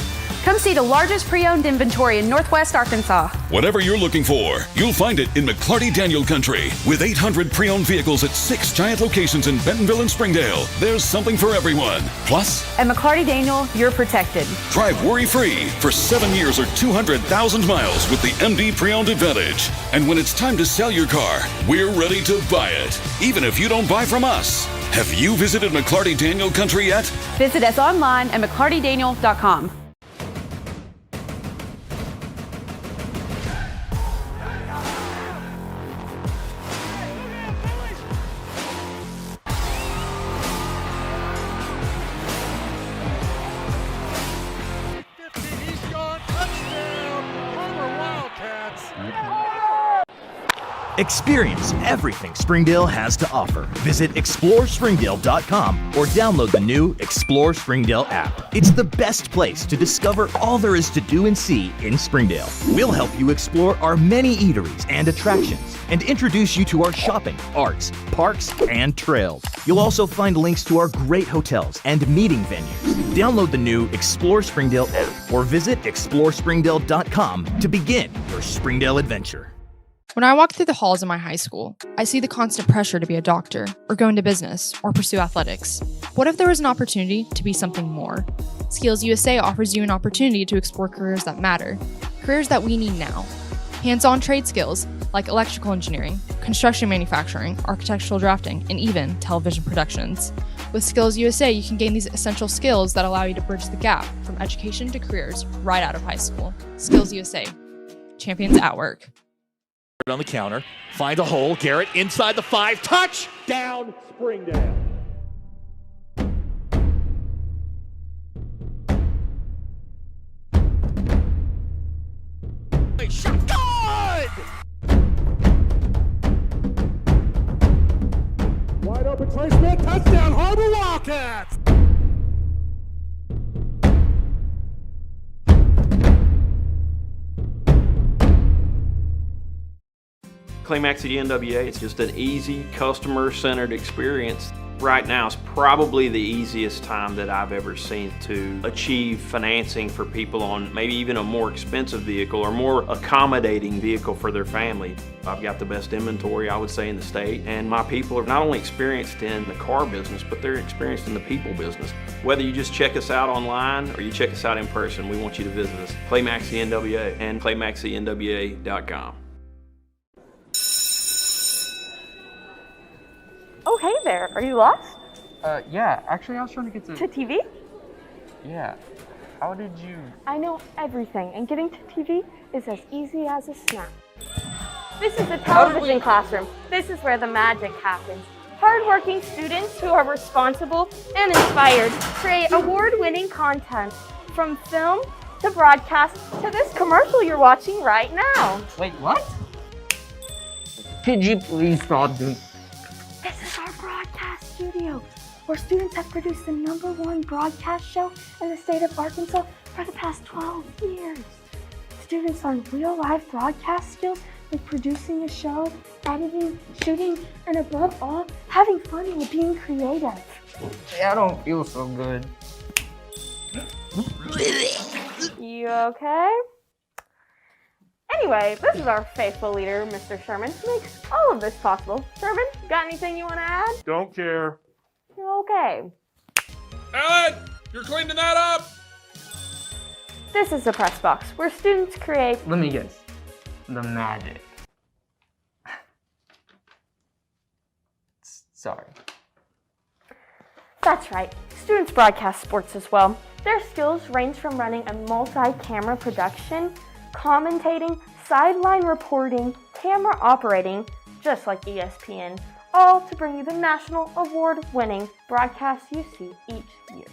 Come see the largest pre-owned inventory in Northwest Arkansas. Whatever you're looking for, you'll find it in McClarty Daniel Country. With 800 pre-owned vehicles at 6 giant locations in Bentonville and Springdale, there's something for everyone. Plus, at McClarty Daniel, you're protected. Drive worry-free for 7 years or 200,000 miles with the MD Pre-Owned Advantage. And when it's time to sell your car, we're ready to buy it, even if you don't buy from us. Have you visited McClarty Daniel Country yet? Visit us online at mcclartydaniel.com. Experience everything Springdale has to offer. Visit ExploreSpringdale.com or download the new Explore Springdale app. It's the best place to discover all there is to do and see in Springdale. We'll help you explore our many eateries and attractions and introduce you to our shopping, arts, parks, and trails. You'll also find links to our great hotels and meeting venues. Download the new Explore Springdale app or visit ExploreSpringdale.com to begin your Springdale adventure. When I walk through the halls of my high school, I see the constant pressure to be a doctor, or go into business, or pursue athletics. What if there was an opportunity to be something more? Skills USA offers you an opportunity to explore careers that matter, careers that we need now. Hands-on trade skills like electrical engineering, construction manufacturing, architectural drafting, and even television productions. With Skills USA, you can gain these essential skills that allow you to bridge the gap from education to careers right out of high school. Skills USA. Champions at work. On the counter, find a hole, Garrett inside the 5, touchdown, Springdale. Shot, good! Wide open placement, touchdown, Har-Ber Wildcats! Clay Maxey NWA, it's just an easy, customer-centered experience. Right now is probably the easiest time that I've ever seen to achieve financing for people on maybe even a more expensive vehicle or more accommodating vehicle for their family. I've got the best inventory, I would say, in the state, and my people are not only experienced in the car business, but they're experienced in the people business. Whether you just check us out online or you check us out in person, we want you to visit us. Clay Maxey NWA and ClayMaxeyNWA.com. Oh, hey there. Are you lost? Yeah. Actually, I was trying to get To TV? Yeah. How did you... I know everything, and getting to TV is as easy as a snap. This is the television classroom. This is where the magic happens. Hardworking students who are responsible and inspired create award-winning content, from film to broadcast to this commercial you're watching right now. Wait, what? Could you please stop doing... This is our broadcast studio, where students have produced the #1 broadcast show in the state of Arkansas for the past 12 years. Students learn real-life broadcast skills like producing a show, editing, shooting, and above all, having fun and being creative. I don't feel so good. You okay? Anyway, this is our faithful leader, Mr. Sherman, who makes all of this possible. Sherman, got anything you want to add? Don't care. Okay. Ellen, you're cleaning that up! This is the press box, where students create... Let me guess. The magic. Sorry. That's right. Students broadcast sports as well. Their skills range from running a multi-camera production, commentating, sideline reporting, camera operating, just like ESPN, all to bring you the national award-winning broadcasts you see each year.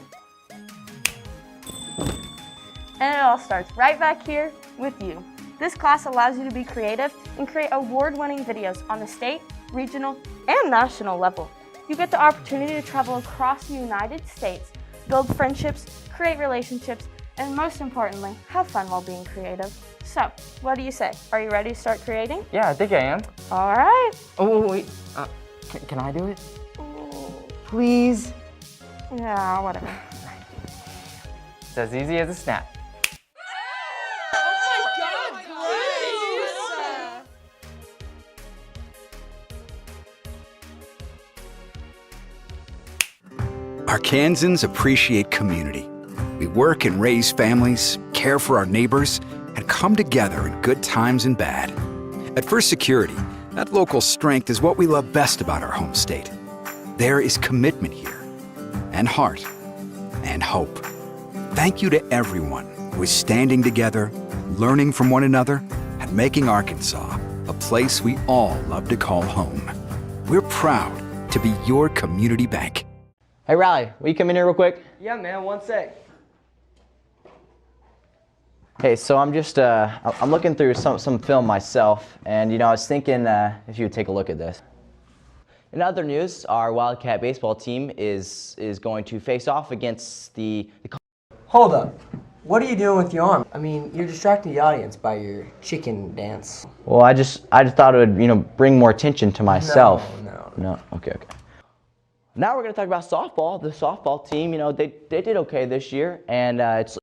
And it all starts right back here with you. This class allows you to be creative and create award-winning videos on the state, regional, and national level. You get the opportunity to travel across the United States, build friendships, create relationships, and most importantly, have fun while being creative. So, what do you say? Are you ready to start creating? Yeah, I think I am. All right. Oh, wait. Can I do it? Please? Yeah, whatever. It's as easy as a snap. Arkansans appreciate community. We work and raise families, care for our neighbors, and come together in good times and bad. At First Security, that local strength is what we love best about our home state. There is commitment here, and heart, and hope. Thank you to everyone who is standing together, learning from one another, and making Arkansas a place we all love to call home. We're proud to be your community bank. Hey Riley, will you come in here real quick? Yeah, man, one sec. Hey, so I'm just, I'm looking through some film myself, and I was thinking if you would take a look at this. In other news, our Wildcat baseball team is going to face off against the Hold up. What are you doing with your arm? I mean, you're distracting the audience by your chicken dance. Well, I just thought it would, bring more attention to myself. No. Okay. Now we're going to talk about softball. The softball team, they did okay this year, and it's...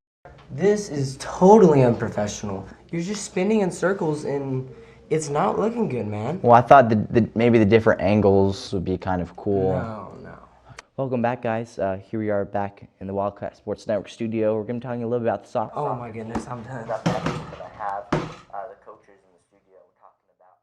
This is totally unprofessional. You're just spinning in circles, and it's not looking good, man. Well, I thought maybe the different angles would be kind of cool. No. Welcome back, guys. Here we are back in the Wildcat Sports Network studio. We're going to be talking a little bit about the softball. Oh my goodness, I'm done. That I have the coaches in the studio talking about.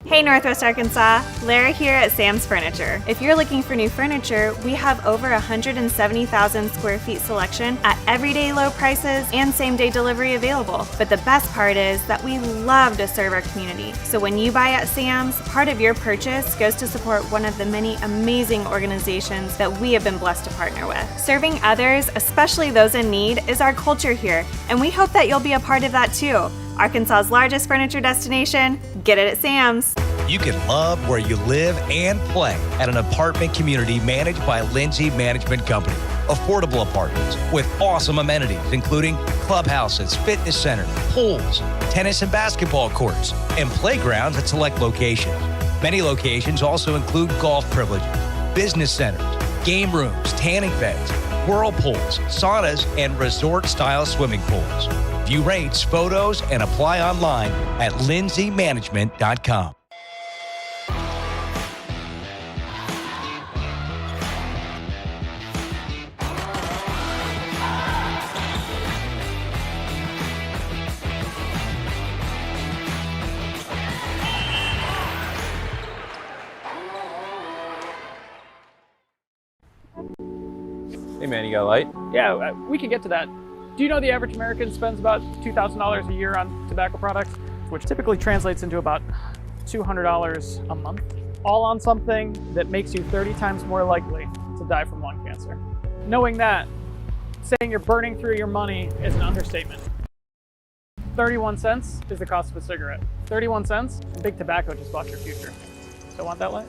Hey Northwest Arkansas, Lara here at Sam's Furniture. If you're looking for new furniture, we have over 170,000 square feet selection at everyday low prices and same-day delivery available. But the best part is that we love to serve our community. So when you buy at Sam's, part of your purchase goes to support one of the many amazing organizations that we have been blessed to partner with. Serving others, especially those in need, is our culture here, and we hope that you'll be a part of that too. Arkansas's largest furniture destination, get it at Sam's. You can love where you live and play at an apartment community managed by Lindsay Management Company. Affordable apartments with awesome amenities, including clubhouses, fitness centers, pools, tennis and basketball courts, and playgrounds at select locations. Many locations also include golf privileges, business centers, game rooms, tanning beds, whirlpools, saunas, and resort-style swimming pools. View rates, photos, and apply online at lindsaymanagement.com. Hey man, you got a light? Yeah, we can get to that. Do you know the average American spends about $2,000 a year on tobacco products, which typically translates into about $200 a month, all on something that makes you 30 times more likely to die from lung cancer? Knowing that, saying you're burning through your money is an understatement. 31 cents is the cost of a cigarette. 31 cents, and big tobacco just bought your future. So want that light?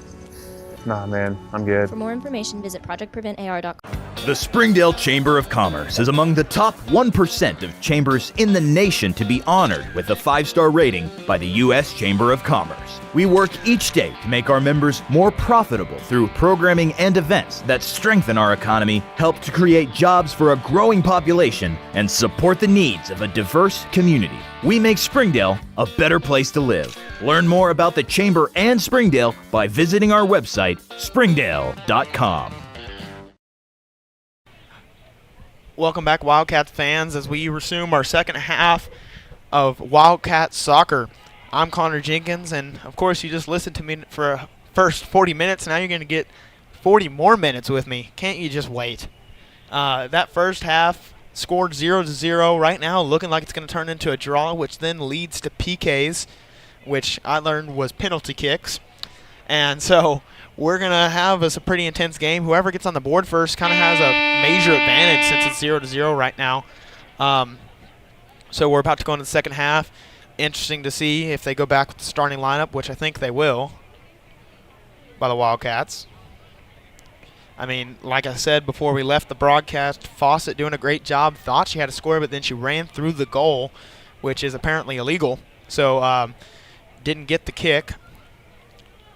Nah man, I'm good. For more information, visit projectpreventar.com. The Springdale Chamber of Commerce is among the top 1% of chambers in the nation to be honored with a 5-star rating by the U.S. Chamber of Commerce. We work each day to make our members more profitable through programming and events that strengthen our economy, help to create jobs for a growing population, and support the needs of a diverse community. We make Springdale a better place to live. Learn more about the Chamber and Springdale by visiting our website, springdale.com. Welcome back, Wildcats fans, as we resume our second half of Wildcat Soccer. I'm Connor Jenkins, and of course you just listened to me for a first 40 minutes. Now you're going to get 40 more minutes with me. Can't you just wait? That first half scored 0-0. Right now looking like it's going to turn into a draw, which then leads to PKs, which I learned was penalty kicks. And so we're going to have a pretty intense game. Whoever gets on the board first kind of has a major advantage since it's 0-0 right now. So we're about to go into the second half. Interesting to see if they go back with the starting lineup, which I think they will, by the Wildcats. I mean, like I said before we left the broadcast, Fawcett doing a great job. Thought she had a score, but then she ran through the goal, which is apparently illegal. So didn't get the kick.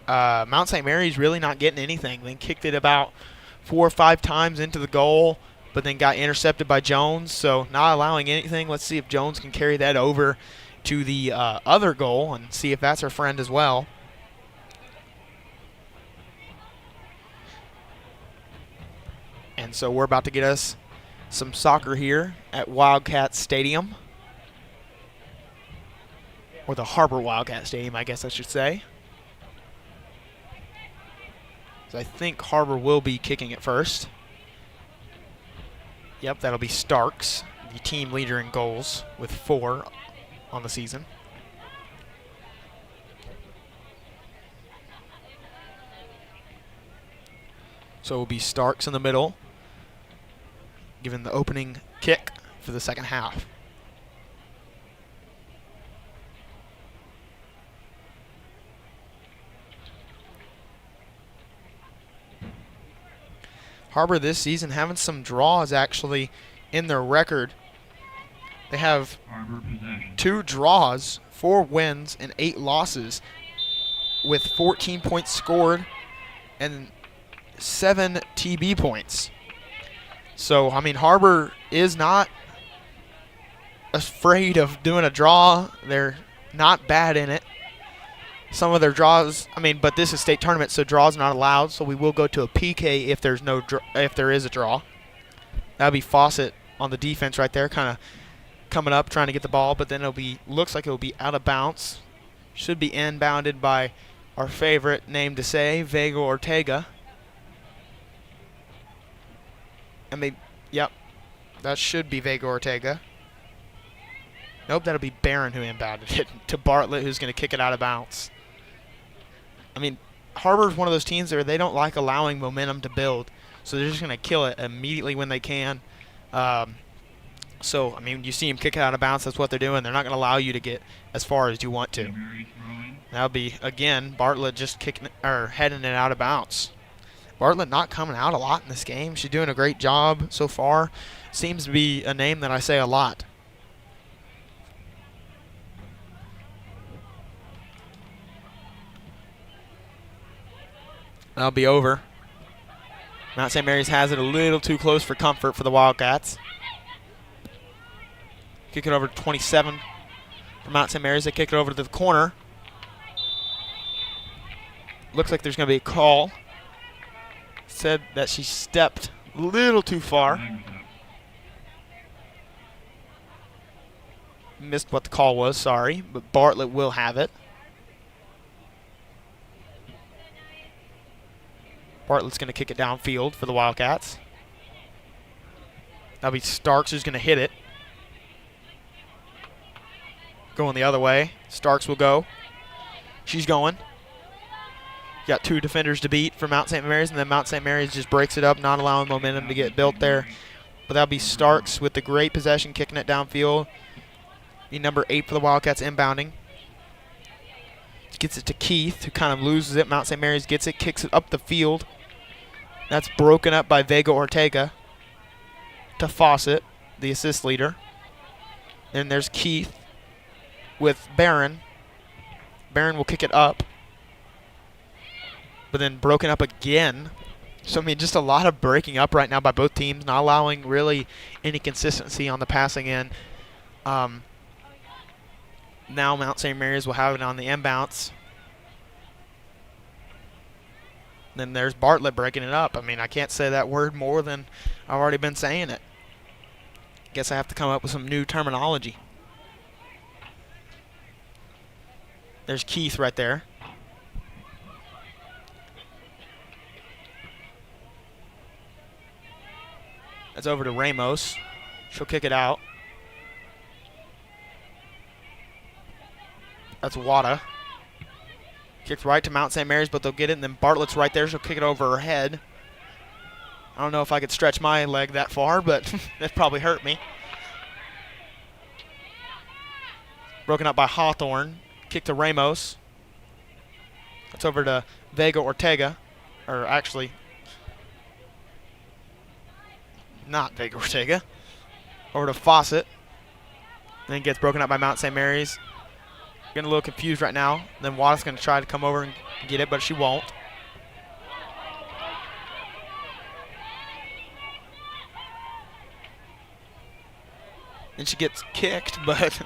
Mount St. Mary's really not getting anything. They kicked it about 4 or 5 times into the goal, but then got intercepted by Jones, so not allowing anything. Let's see if Jones can carry that over to the other goal and see if that's her friend as well. And so we're about to get us some soccer here at Wildcat Stadium, or the Har-Ber Wildcat Stadium, I guess I should say. So I think Har-Ber will be kicking it first. Yep, that'll be Starks, the team leader in goals with 4 on the season. So it will be Starks in the middle, giving the opening kick for the second half. Har-Ber this season having some draws actually in their record. They have 2 draws, 4 wins, and 8 losses with 14 points scored and 7 TB points. So, I mean, Har-Ber is not afraid of doing a draw. They're not bad in it. Some of their draws, I mean, but this is state tournament, so draws not allowed. So we will go to a PK if there's no if there is a draw. That'll be Fawcett on the defense right there, kind of coming up, trying to get the ball, but then looks like it'll be out of bounds. Should be inbounded by our favorite name to say, Vega Ortega. And yep, that should be Vega Ortega. Nope, that'll be Barron who inbounded it to Bartlett, who's going to kick it out of bounds. I mean, Har-Ber's one of those teams where they don't like allowing momentum to build, so they're just going to kill it immediately when they can. So, I mean, you see them kick it out of bounds, that's what they're doing. They're not going to allow you to get as far as you want to. That'll be, again, Bartlett just heading it out of bounds. Bartlett not coming out a lot in this game. She's doing a great job so far. Seems to be a name that I say a lot. That'll be over. Mount St. Mary's has it a little too close for comfort for the Wildcats. Kick it over to 27 for Mount St. Mary's. They kick it over to the corner. Looks like there's going to be a call. Said that she stepped a little too far. Missed what the call was, sorry, but Bartlett will have it. Bartlett's going to kick it downfield for the Wildcats. That'll be Starks who's going to hit it. Going the other way. Starks will go. She's going. Got 2 defenders to beat for Mount St. Mary's, and then Mount St. Mary's just breaks it up, not allowing momentum to get built there. But that'll be Starks with the great possession, kicking it downfield. Be number 8 for the Wildcats inbounding. Gets it to Keith, who kind of loses it. Mount St. Mary's gets it, kicks it up the field. That's broken up by Vega Ortega to Fawcett, the assist leader. Then there's Keith with Barron. Barron will kick it up, but then broken up again. So, I mean, just a lot of breaking up right now by both teams, not allowing really any consistency on the passing end. Now Mount St. Mary's will have it on the inbounds. Then there's Bartlett breaking it up. I mean, I can't say that word more than I've already been saying it. Guess I have to come up with some new terminology. There's Keith right there. That's over to Ramos. She'll kick it out. That's Wada. Kicks right to Mount St. Mary's, but they'll get it, and then Bartlett's right there. She'll kick it over her head. I don't know if I could stretch my leg that far, but that probably hurt me. Broken up by Hawthorne. Kick to Ramos. That's over to Vega Ortega. Or actually, not Vega Ortega. Over to Fawcett. Then gets broken up by Mount St. Mary's. Getting a little confused right now. Then Watta's going to try to come over and get it, but she won't. And she gets kicked, but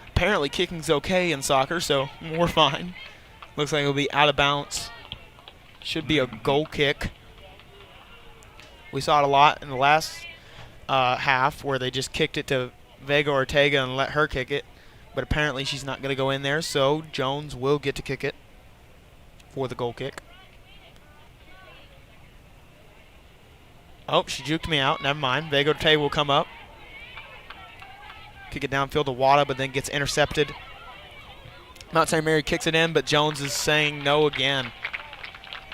apparently kicking's okay in soccer, so we're fine. Looks like it'll be out of bounds. Should be a goal kick. We saw it a lot in the last half where they just kicked it to Vega Ortega and let her kick it. But apparently she's not going to go in there, so Jones will get to kick it for the goal kick. Oh, she juked me out. Never mind. Vega Ortega will come up. Kick it downfield to Wada, but then gets intercepted. Mount St. Mary kicks it in, but Jones is saying no again.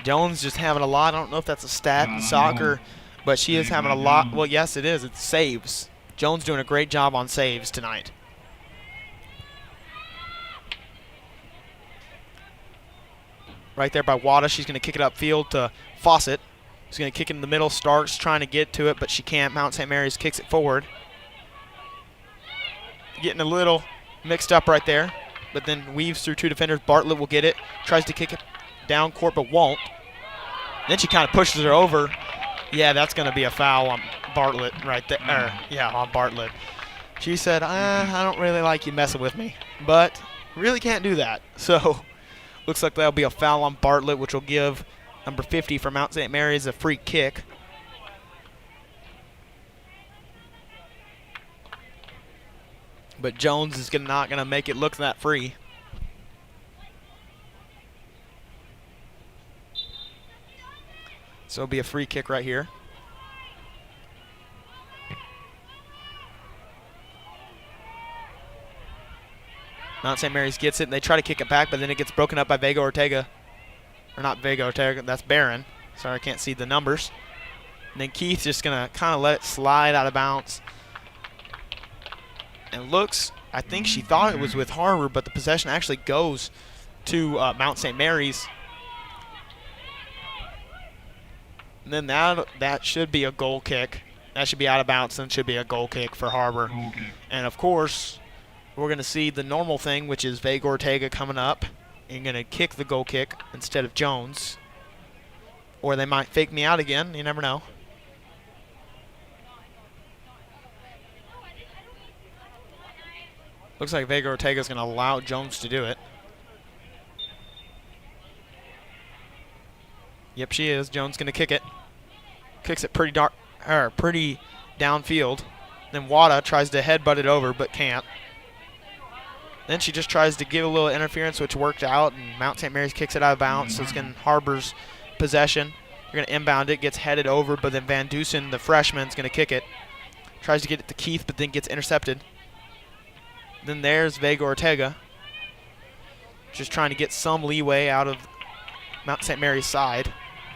Jones just having a lot. I don't know if that's a stat in soccer, but she is having a lot. Well, yes, it is. It's saves. Jones doing a great job on saves tonight. Right there by Wada. She's going to kick it upfield to Fawcett. She's going to kick it in the middle. Starks trying to get to it, but she can't. Mount St. Mary's kicks it forward. Getting a little mixed up right there, but then weaves through two defenders. Bartlett will get it. Tries to kick it down court, but won't. Then she kind of pushes her over. Yeah, that's going to be a foul on Bartlett right there. Yeah, on Bartlett. She said, I don't really like you messing with me, but really can't do that. So looks like that'll be a foul on Bartlett, which will give number 50 for Mount St. Mary's a free kick. But Jones is not going to make it look that free. So it'll be a free kick right here. Mount St. Mary's gets it, and they try to kick it back, but then it gets broken up by Vega Ortega. Or not Vega Ortega, that's Barron. Sorry, I can't see the numbers. And then Keith's just going to kind of let it slide out of bounds. And looks, I think she thought it was with Har-Ber, but the possession actually goes to Mount St. Mary's. And then that should be a goal kick. That should be out of bounds, and should be a goal kick for Har-Ber. And of course, we're going to see the normal thing, which is Vega Ortega coming up and going to kick the goal kick instead of Jones. Or they might fake me out again. You never know. Looks like Vega Ortega is going to allow Jones to do it. Yep, she is. Jones going to kick it. Kicks it pretty downfield. Then Wada tries to headbutt it over, but can't. Then she just tries to give a little interference, which worked out, and Mount St. Mary's kicks it out of bounds, so it's getting Har-Ber's possession. They're going to inbound it, gets headed over, but then Van Dusen, the freshman, is going to kick it. Tries to get it to Keith, but then gets intercepted. Then there's Vega Ortega, just trying to get some leeway out of Mount St. Mary's side.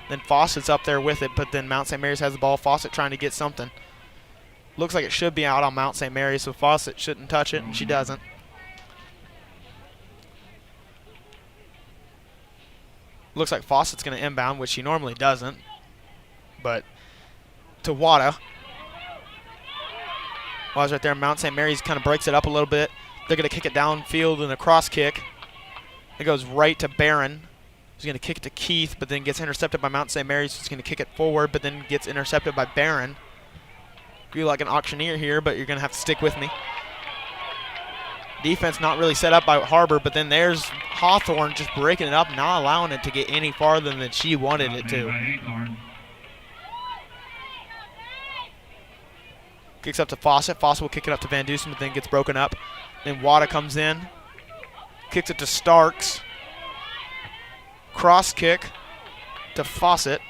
Then Fawcett's up there with it, but then Mount St. Mary's has the ball. Fawcett trying to get something. Looks like it should be out on Mount St. Mary's, so Fawcett shouldn't touch it, and she doesn't. Looks like Fawcett's going to inbound, which she normally doesn't. But to Wada. Wada's right there. Mount St. Mary's kind of breaks it up a little bit. They're going to kick it downfield in a cross kick. It goes right to Barron. He's going to kick it to Keith, but then gets intercepted by Mount St. Mary's. He's going to kick it forward, but then gets intercepted by Barron. Feel like an auctioneer here, but you're going to have to stick with me. Defense not really set up by Har-Ber, but then there's Hawthorne just breaking it up, not allowing it to get any farther than she wanted it to. Kicks up to Fawcett. Fawcett will kick it up to Van Dusen, but then gets broken up. Then Wada comes in. Kicks it to Starks. Cross kick to Fawcett.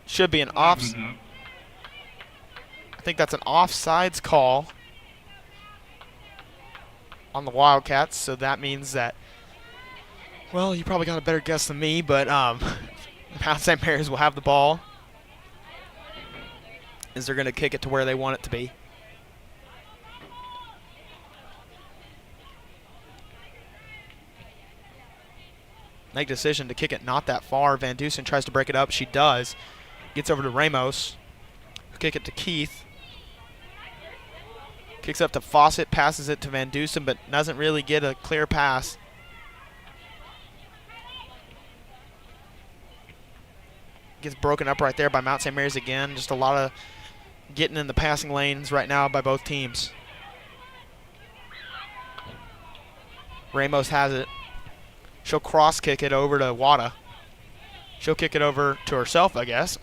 Should be an I think that's an offsides call on the Wildcats, so that means that, well, you probably got a better guess than me, but Mount St. Mary's will have the ball as they're going to kick it to where they want it to be. Make decision to kick it not that far. Van Dusen tries to break it up. She does. Gets over to Ramos. Kick it to Keith. Kicks up to Fawcett. Passes it to Van Dusen, but doesn't really get a clear pass. Gets broken up right there by Mount St. Mary's again. Just a lot of getting in the passing lanes right now by both teams. Ramos has it. She'll cross kick it over to Wada. She'll kick it over to herself, I guess.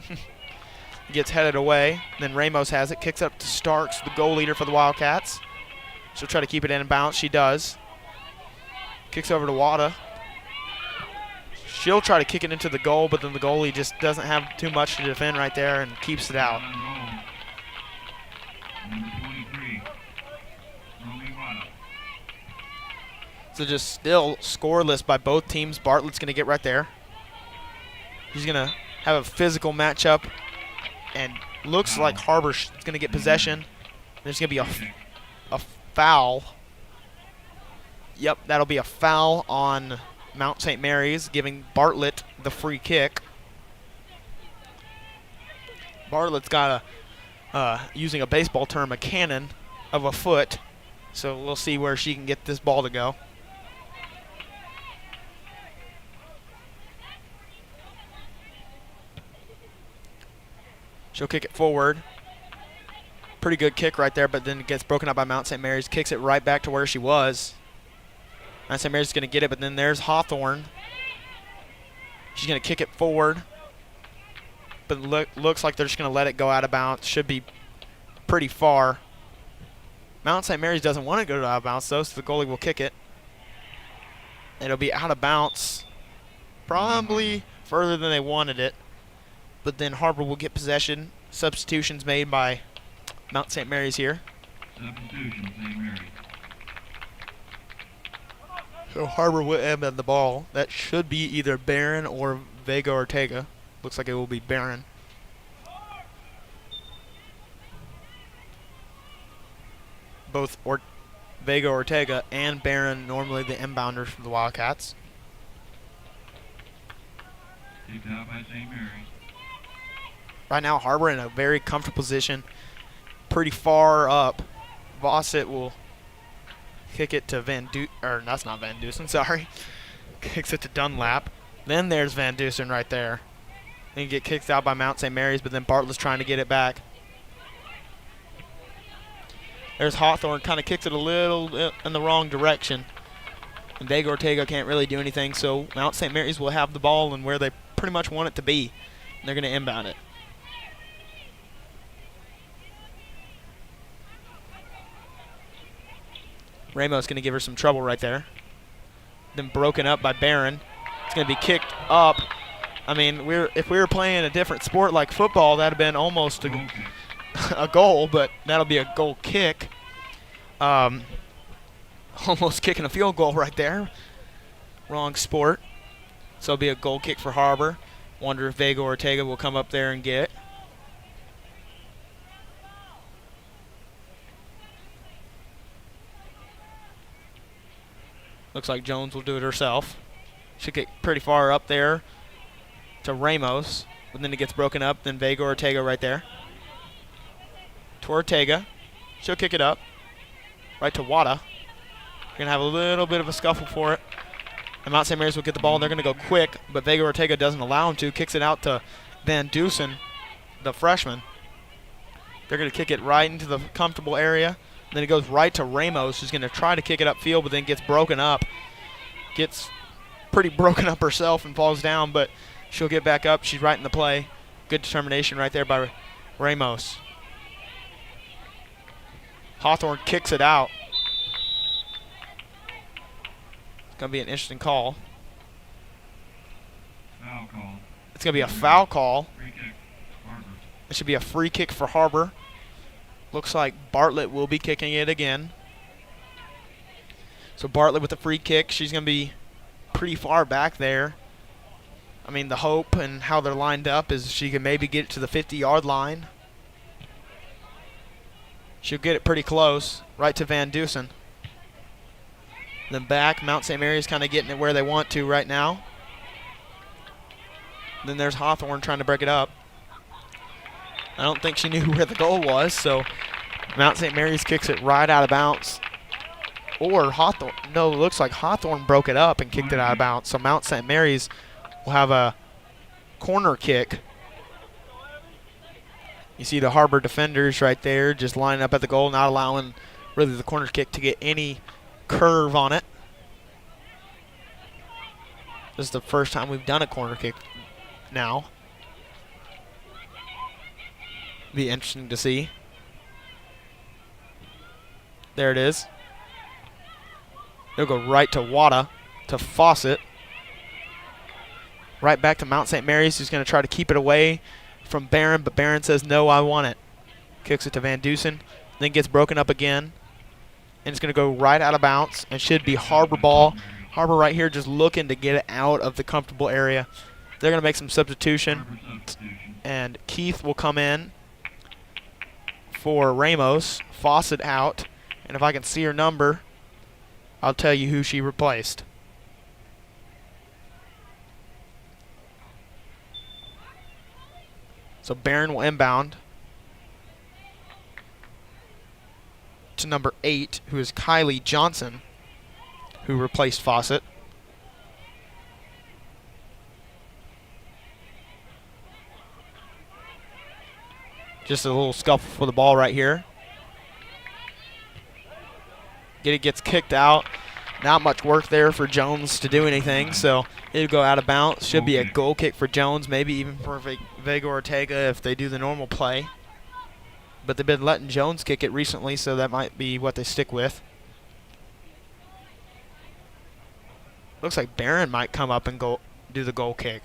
Gets headed away. Then Ramos has it. Kicks up to Starks, the goal leader for the Wildcats. She'll try to keep it in bounds. She does. Kicks over to Wada. She'll try to kick it into the goal, but then the goalie just doesn't have too much to defend right there and keeps it out. So just still scoreless by both teams. Bartlett's going to get right there. He's going to have a physical matchup, and looks like Har-Ber's going to get possession. There's going to be a foul. Yep, that'll be a foul on Mount St. Mary's, giving Bartlett the free kick. Bartlett's got using a baseball term, a cannon of a foot. So we'll see where she can get this ball to go. She'll kick it forward. Pretty good kick right there, but then it gets broken up by Mount St. Mary's. Kicks it right back to where she was. Mount St. Mary's going to get it, but then there's Hawthorne. She's going to kick it forward. But looks like they're just going to let it go out of bounds. Should be pretty far. Mount St. Mary's doesn't want to go out of bounds, though, so the goalie will kick it. It'll be out of bounds. Probably further than they wanted it. But then Har-Ber will get possession. Substitutions made by Mount St. Mary's here. Substitutions, St. Mary's. So Har-Ber will end the ball. That should be either Barron or Vega Ortega. Looks like it will be Barron. Both Vega Ortega and Barron normally the inbounders for the Wildcats. Kicked out by St. Mary's. Right now, Har-Ber in a very comfortable position, pretty far up. Vossett will kick it to that's not Van Dusen, sorry. Kicks it to Dunlap. Then there's Van Dusen right there. Then you get kicked out by Mount St. Mary's, but then Bartlett's trying to get it back. There's Hawthorne, kind of kicks it a little in the wrong direction. And Vega Ortega can't really do anything, so Mount St. Mary's will have the ball and where they pretty much want it to be. And they're going to inbound it. Ramos going to give her some trouble right there. Then broken up by Barron. It's going to be kicked up. I mean, if we were playing a different sport like football, that would have been almost a goal, but that'll be a goal kick. Almost kicking a field goal right there. Wrong sport. So it'll be a goal kick for Har-Ber. Wonder if Vega Ortega will come up there and get it. Looks like Jones will do it herself. Should get pretty far up there to Ramos. But then it gets broken up. Then Vega Ortega right there. To Ortega. She'll kick it up. Right to Wada. We're going to have a little bit of a scuffle for it. And Mount St. Mary's will get the ball. And they're going to go quick. But Vega Ortega doesn't allow him to. Kicks it out to Van Dusen, the freshman. They're going to kick it right into the comfortable area. Then it goes right to Ramos, who's going to try to kick it upfield, but then gets broken up. Gets pretty broken up herself and falls down, but she'll get back up. She's right in the play. Good determination right there by Ramos. Hawthorne kicks it out. It's going to be an interesting call. Foul call. It's going to be a foul call. Free kick, Har-Ber. It should be a free kick for Har-Ber. Looks like Bartlett will be kicking it again. So Bartlett with the free kick. She's going to be pretty far back there. I mean, the hope and how they're lined up is she can maybe get it to the 50-yard line. She'll get it pretty close, right to Van Dusen. Then back, Mount St. Mary's kind of getting it where they want to right now. Then there's Hawthorne trying to break it up. I don't think she knew where the goal was, so Mount St. Mary's kicks it right out of bounds. Or Hawthorne, no, it looks like Hawthorne broke it up and kicked it out of bounds. So Mount St. Mary's will have a corner kick. You see the Har-Ber defenders right there just lining up at the goal, not allowing really the corner kick to get any curve on it. This is the first time we've done a corner kick now. Be interesting to see. There it is. They'll go right to Wada, to Fawcett. Right back to Mount St. Mary's, who's going to try to keep it away from Barron, but Barron says, no, I want it. Kicks it to Van Dusen, then gets broken up again. And it's going to go right out of bounds and should be Har-Ber ball. Har-Ber right here just looking to get it out of the comfortable area. They're going to make some substitution. And Keith will come in for Ramos. Fawcett out. And if I can see her number, I'll tell you who she replaced. So Barron will inbound to number 8, who is Kylie Johnson, who replaced Fawcett. Just a little scuffle for the ball right here. It gets kicked out. Not much work there for Jones to do anything, so it'll go out of bounds. Should be a goal kick for Jones, maybe even for Vega Ortega if they do the normal play. But they've been letting Jones kick it recently, so that might be what they stick with. Looks like Barron might come up and go do the goal kick.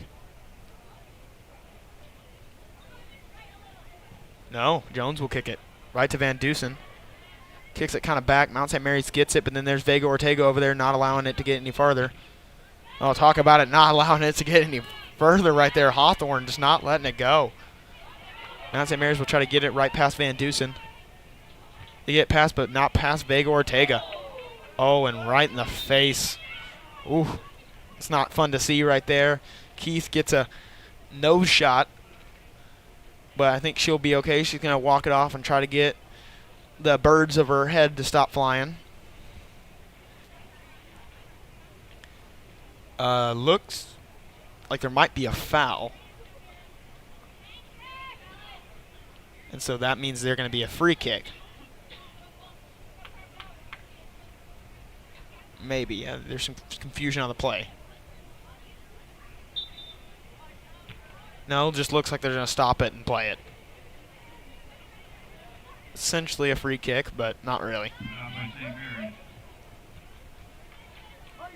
No, Jones will kick it right to Van Dusen. Kicks it kind of back. Mount St. Mary's gets it, but then there's Vega Ortega over there not allowing it to get any farther. Oh, talk about it not allowing it to get any further right there. Hawthorne just not letting it go. Mount St. Mary's will try to get it right past Van Dusen. They get past, but not past Vega Ortega. Oh, and right in the face. Ooh, it's not fun to see right there. Keith gets a nose shot, but I think she'll be okay. She's going to walk it off and try to get the birds of her head to stop flying. Looks like there might be a foul. And so that means they're going to be a free kick. Maybe. There's some confusion on the play. No, just looks like they're going to stop it and play it. Essentially a free kick, but not really.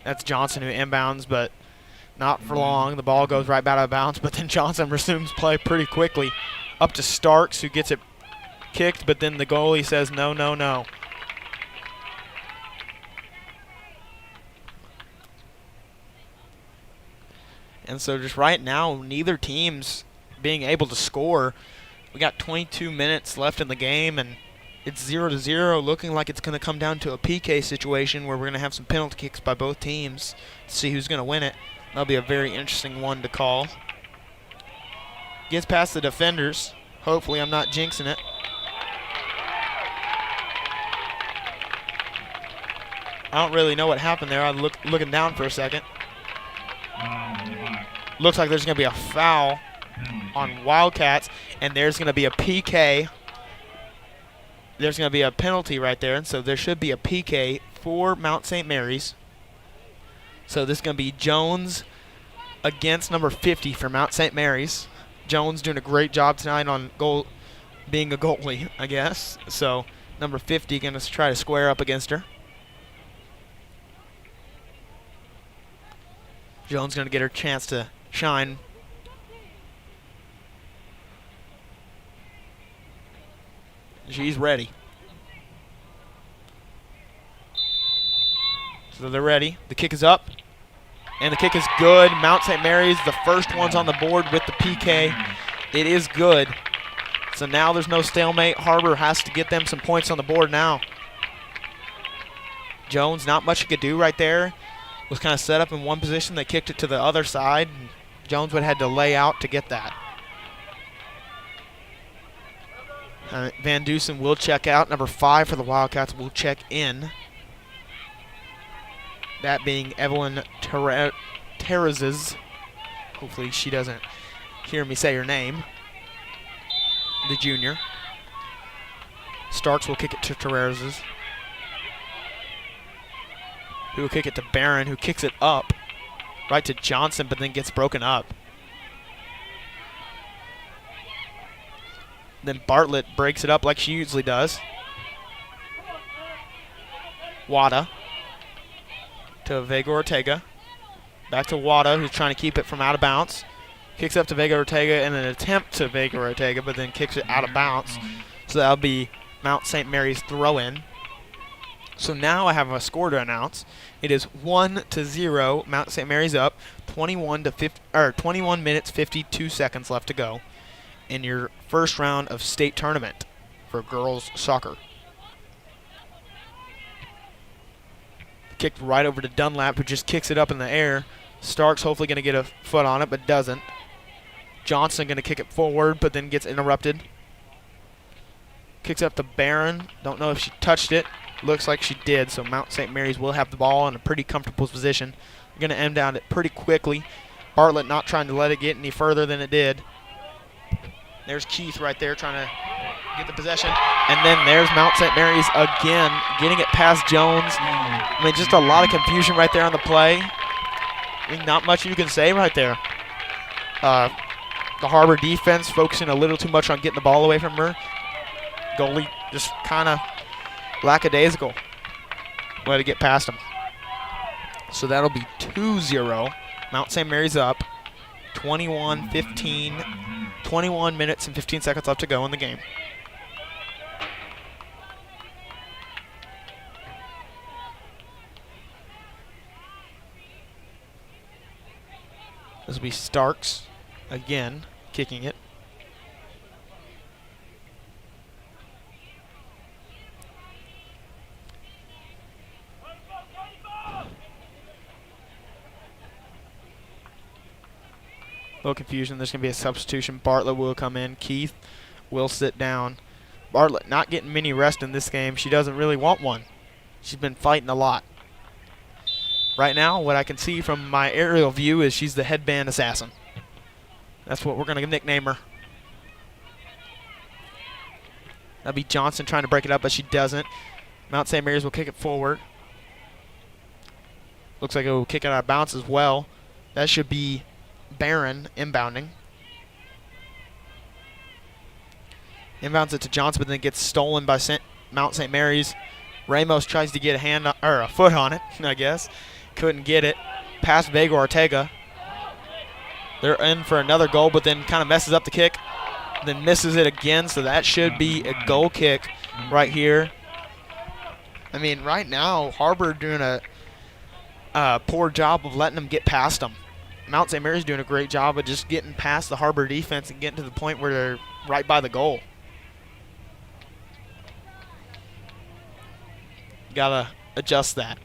That's Johnson who inbounds, but not for long. The ball goes right out of bounds, but then Johnson resumes play pretty quickly. Up to Starks, who gets it kicked, but then the goalie says no, no, no. And so just right now, neither team's being able to score. We got 22 minutes left in the game, and it's 0-0, looking like it's going to come down to a PK situation where we're going to have some penalty kicks by both teams to see who's going to win it. That'll be a very interesting one to call. Gets past the defenders. Hopefully I'm not jinxing it. I don't really know what happened there. I'm looking down for a second. Looks like there's going to be a foul on Wildcats, and there's going to be a PK. There's going to be a penalty right there, and so there should be a PK for Mount St. Mary's. So this is going to be Jones against number 50 for Mount St. Mary's. Jones doing a great job tonight on goal, being a goalie, I guess. So number 50 going to try to square up against her. Jones going to get her chance to shine. She's ready. So they're ready. The kick is up. And the kick is good. Mount St. Mary's, the first one's on the board with the PK. It is good. So now there's no stalemate. Har-Ber has to get them some points on the board now. Jones, not much he could do right there. Was kind of set up in one position. They kicked it to the other side. Jones would have had to lay out to get that. Van Dusen will check out. Number 5 for the Wildcats will check in. That being Evelyn Terrazes. Hopefully she doesn't hear me say her name. The junior. Starks will kick it to Terrazes, who will kick it to Barron, who kicks it up right to Johnson, but then gets broken up. Then Bartlett breaks it up like she usually does. Wada to Vega Ortega. Back to Wada, who's trying to keep it from out of bounds. Kicks up to Vega Ortega in an attempt to Vega Ortega, but then kicks it out of bounds. So that'll be Mount St. Mary's throw-in. So now I have a score to announce. It is 1-0. Mount St. Mary's up. 21 minutes 52 seconds left to go in your first round of state tournament for girls soccer. Kicked right over to Dunlap, who just kicks it up in the air. Stark's hopefully going to get a foot on it, but doesn't. Johnson going to kick it forward, but then gets interrupted. Kicks up to Barron. Don't know if she touched it. Looks like she did, so Mount St. Mary's will have the ball in a pretty comfortable position. They're going to end down it pretty quickly. Bartlett not trying to let it get any further than it did. There's Keith right there trying to get the possession. And then there's Mount St. Mary's again, getting it past Jones. I mean, just a lot of confusion right there on the play. I mean, not much you can say right there. The Har-Ber defense focusing a little too much on getting the ball away from her. Goalie just kind of lackadaisical. Let it get past him. So that'll be 2-0. Mount St. Mary's up. 21 minutes and 15 seconds left to go in the game. This will be Starks again kicking it. Little confusion. There's going to be a substitution. Bartlett will come in. Keith will sit down. Bartlett not getting many rest in this game. She doesn't really want one. She's been fighting a lot. Right now, what I can see from my aerial view is she's the headband assassin. That's what we're going to nickname her. That'll be Johnson trying to break it up, but she doesn't. Mount St. Mary's will kick it forward. Looks like it will kick it out of bounds as well. That should be Barron inbounding. Inbounds it to Johnson, but then gets stolen by Mount St. Mary's. Ramos tries to get a foot on it, I guess. Couldn't get it. Past Vega Ortega. They're in for another goal, but then kind of messes up the kick. Then misses it again, so that should be a goal kick right here. I mean, right now, Har-Ber doing a poor job of letting them get past them. Mount St. Mary's doing a great job of just getting past the Har-Ber defense and getting to the point where they're right by the goal. Gotta adjust that.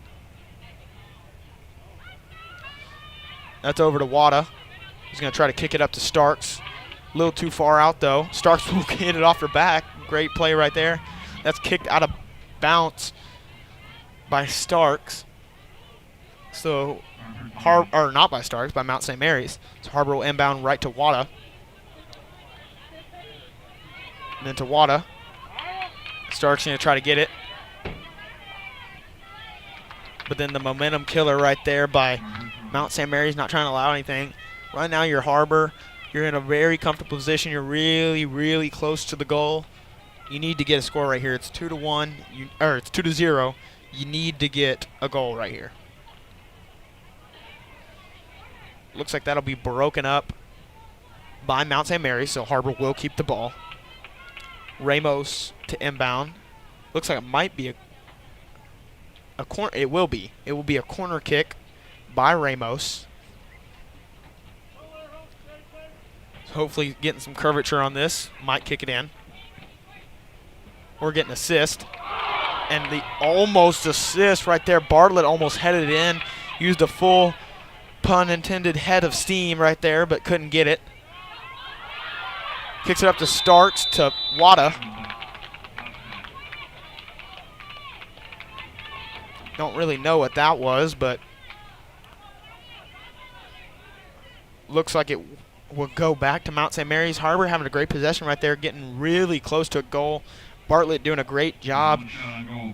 That's over to Wada. He's going to try to kick it up to Starks. A little too far out, though. Starks will get it off her back. Great play right there. That's kicked out of bounds by Starks. So, not by Starks, by Mount St. Mary's. So Har-Ber will inbound right to Wada. And then to Wada. Starks going to try to get it. But then the momentum killer right there by Mount St. Mary's, not trying to allow anything. Right now you're Har-Ber. You're in a very comfortable position. You're really, really close to the goal. You need to get a score right here. It's 2-1, it's 2-0. You need to get a goal right here. Looks like that'll be broken up by Mount St. Mary's, so Har-Ber will keep the ball. Ramos to inbound. Looks like it might be a corner. It will be. It will be a corner kick by Ramos. Hopefully getting some curvature on this. Might kick it in. Or get an assist. And the almost assist right there. Bartlett almost headed it in. Used a full, pun intended, head of steam right there, but couldn't get it. Kicks it up to Starks to Wada. Don't really know what that was, but looks like it will go back to Mount St. Mary's. Har-Ber having a great possession right there, getting really close to a goal. Bartlett doing a great job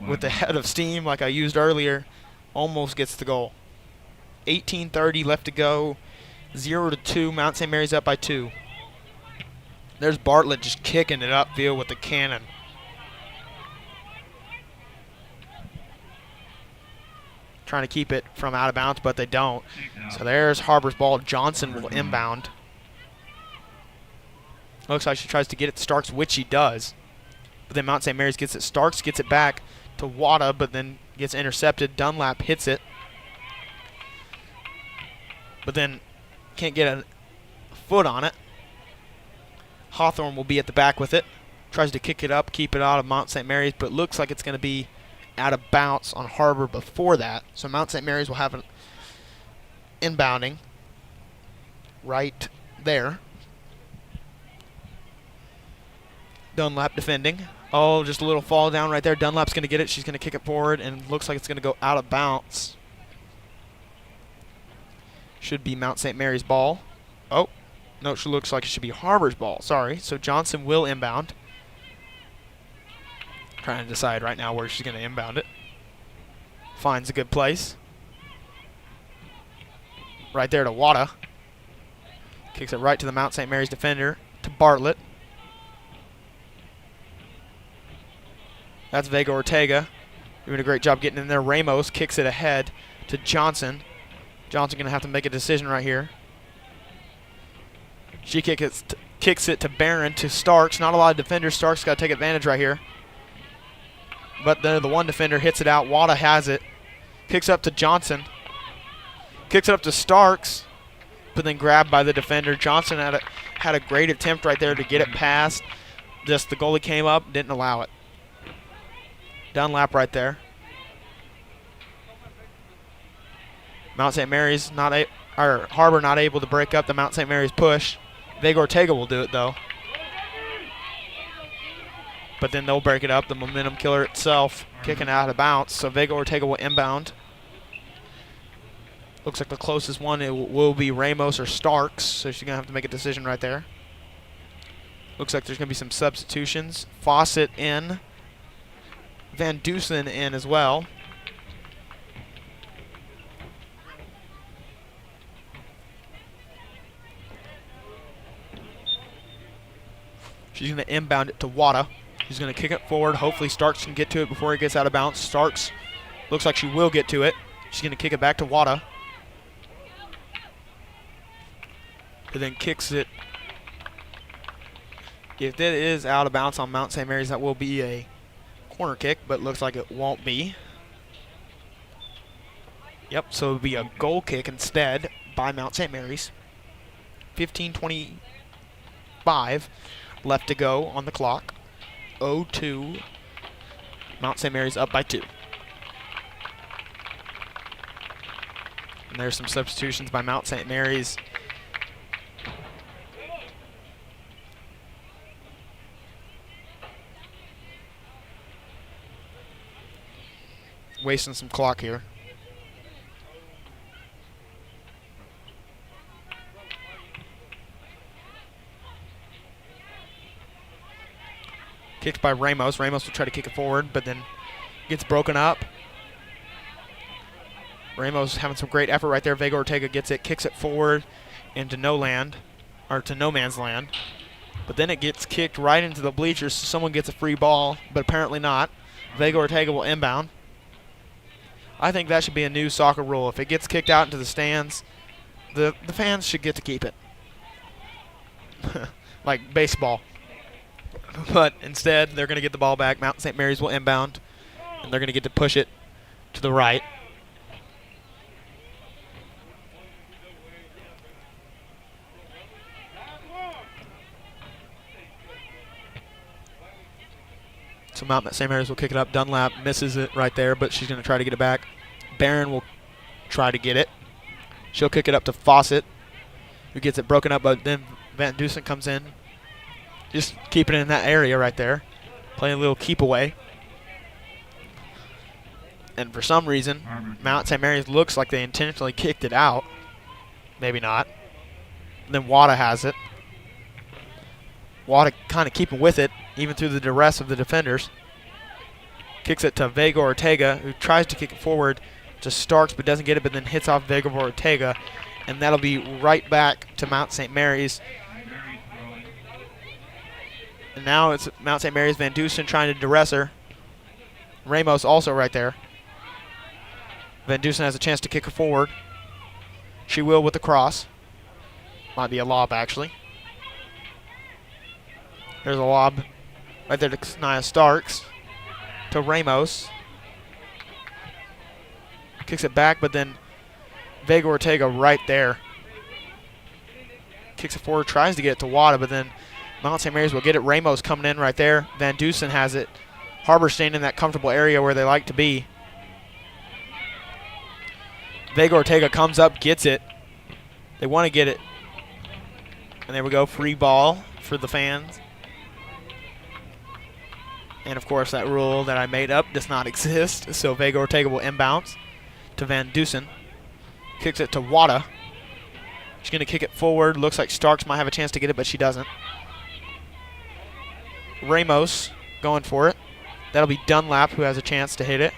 with the head of steam like I used earlier. Almost gets the goal. 18:30 left to go. 0-2. Mount St. Mary's up by 2. There's Bartlett just kicking it upfield with the cannon. trying to keep it from out of bounds, but they don't. So there's Har-Ber's ball. Johnson will inbound. Looks like she tries to get it to Starks, which she does. But then Mount St. Mary's gets it. Starks gets it back to Wada, but then gets intercepted. Dunlap hits it. But then can't get a foot on it. Hawthorne will be at the back with it. Tries to kick it up, keep it out of Mount St. Mary's, but looks like it's going to be out of bounds on Har-Ber before that. So Mount St. Mary's will have an inbounding right there. Dunlap defending. Oh, just a little fall down right there. Dunlap's going to get it. She's going to kick it forward, and looks like it's going to go out of bounds. Should be Mount St. Mary's ball. Oh, no, it looks like it should be Har-Ber's ball. Sorry. So Johnson will inbound. Trying to decide right now where she's going to inbound it. Finds a good place. Right there to Wada. Kicks it right to the Mount St. Mary's defender, to Bartlett. That's Vega Ortega doing a great job getting in there. Ramos kicks it ahead to Johnson. Johnson going to have to make a decision right here. She kicks it to Barron, to Starks. Not a lot of defenders. Starks got to take advantage right here. But the one defender hits it out. Wada has it. Kicks up to Johnson. Kicks it up to Starks. But then grabbed by the defender. Johnson had a great attempt right there to get it past. Just the goalie came up, didn't allow it. Dunlap right there. Mount St. Mary's Har-Ber not able to break up the Mount St. Mary's push. Vega Ortega will do it though. But then they'll break it up. The momentum killer itself kicking out of bounds. So Vega Ortega will inbound. Looks like the closest one will be Ramos or Starks. So she's going to have to make a decision right there. Looks like there's going to be some substitutions. Fawcett in. Van Dusen in as well. She's going to inbound it to Wada. She's going to kick it forward. Hopefully Starks can get to it before it gets out of bounds. Starks looks like she will get to it. She's going to kick it back to Wada. And then kicks it. If it is out of bounds on Mount St. Mary's, that will be a corner kick, but looks like it won't be. Yep, so it'll be a goal kick instead by Mount St. Mary's. 15:25 left to go on the clock. 0-2. Mount St. Mary's up by 2. And there's some substitutions by Mount St. Mary's. Wasting some clock here. Kicked by Ramos. Ramos will try to kick it forward, but then gets broken up. Ramos having some great effort right there. Vega Ortega gets it, kicks it forward into no man's land. But then it gets kicked right into the bleachers. So someone gets a free ball, but apparently not. Vega Ortega will inbound. I think that should be a new soccer rule. If it gets kicked out into the stands, the fans should get to keep it. Like baseball. But instead, they're going to get the ball back. Mount St. Mary's will inbound, and they're going to get to push it to the right. So Mount St. Mary's will kick it up. Dunlap misses it right there, but she's going to try to get it back. Barron will try to get it. She'll kick it up to Fawcett, who gets it broken up, but then Van Dusen comes in. Just keeping it in that area right there. Playing a little keep away. And for some reason, Mount St. Mary's looks like they intentionally kicked it out. Maybe not. And then Wada has it. Wada kind of keeping with it, even through the duress of the defenders. Kicks it to Vega Ortega, who tries to kick it forward to Starks, but doesn't get it, but then hits off Vega Ortega. And that'll be right back to Mount St. Mary's. And now it's Mount St. Mary's. Van Dusen trying to duress her. Ramos also right there. Van Dusen has a chance to kick her forward. She will with the cross. Might be a lob, actually. There's a lob right there to Nia Starks. To Ramos. Kicks it back, but then Vega Ortega right there. Kicks it forward, tries to get it to Wada, but then Mount St. Mary's will get it. Ramos coming in right there. Van Dusen has it. Har-Ber staying in that comfortable area where they like to be. Vega Ortega comes up, gets it. They want to get it. And there we go, free ball for the fans. And of course that rule that I made up does not exist, so Vega Ortega will inbounds to Van Dusen. Kicks it to Wada. She's going to kick it forward. Looks like Starks might have a chance to get it, but she doesn't. Ramos going for it. That'll be Dunlap who has a chance to hit it.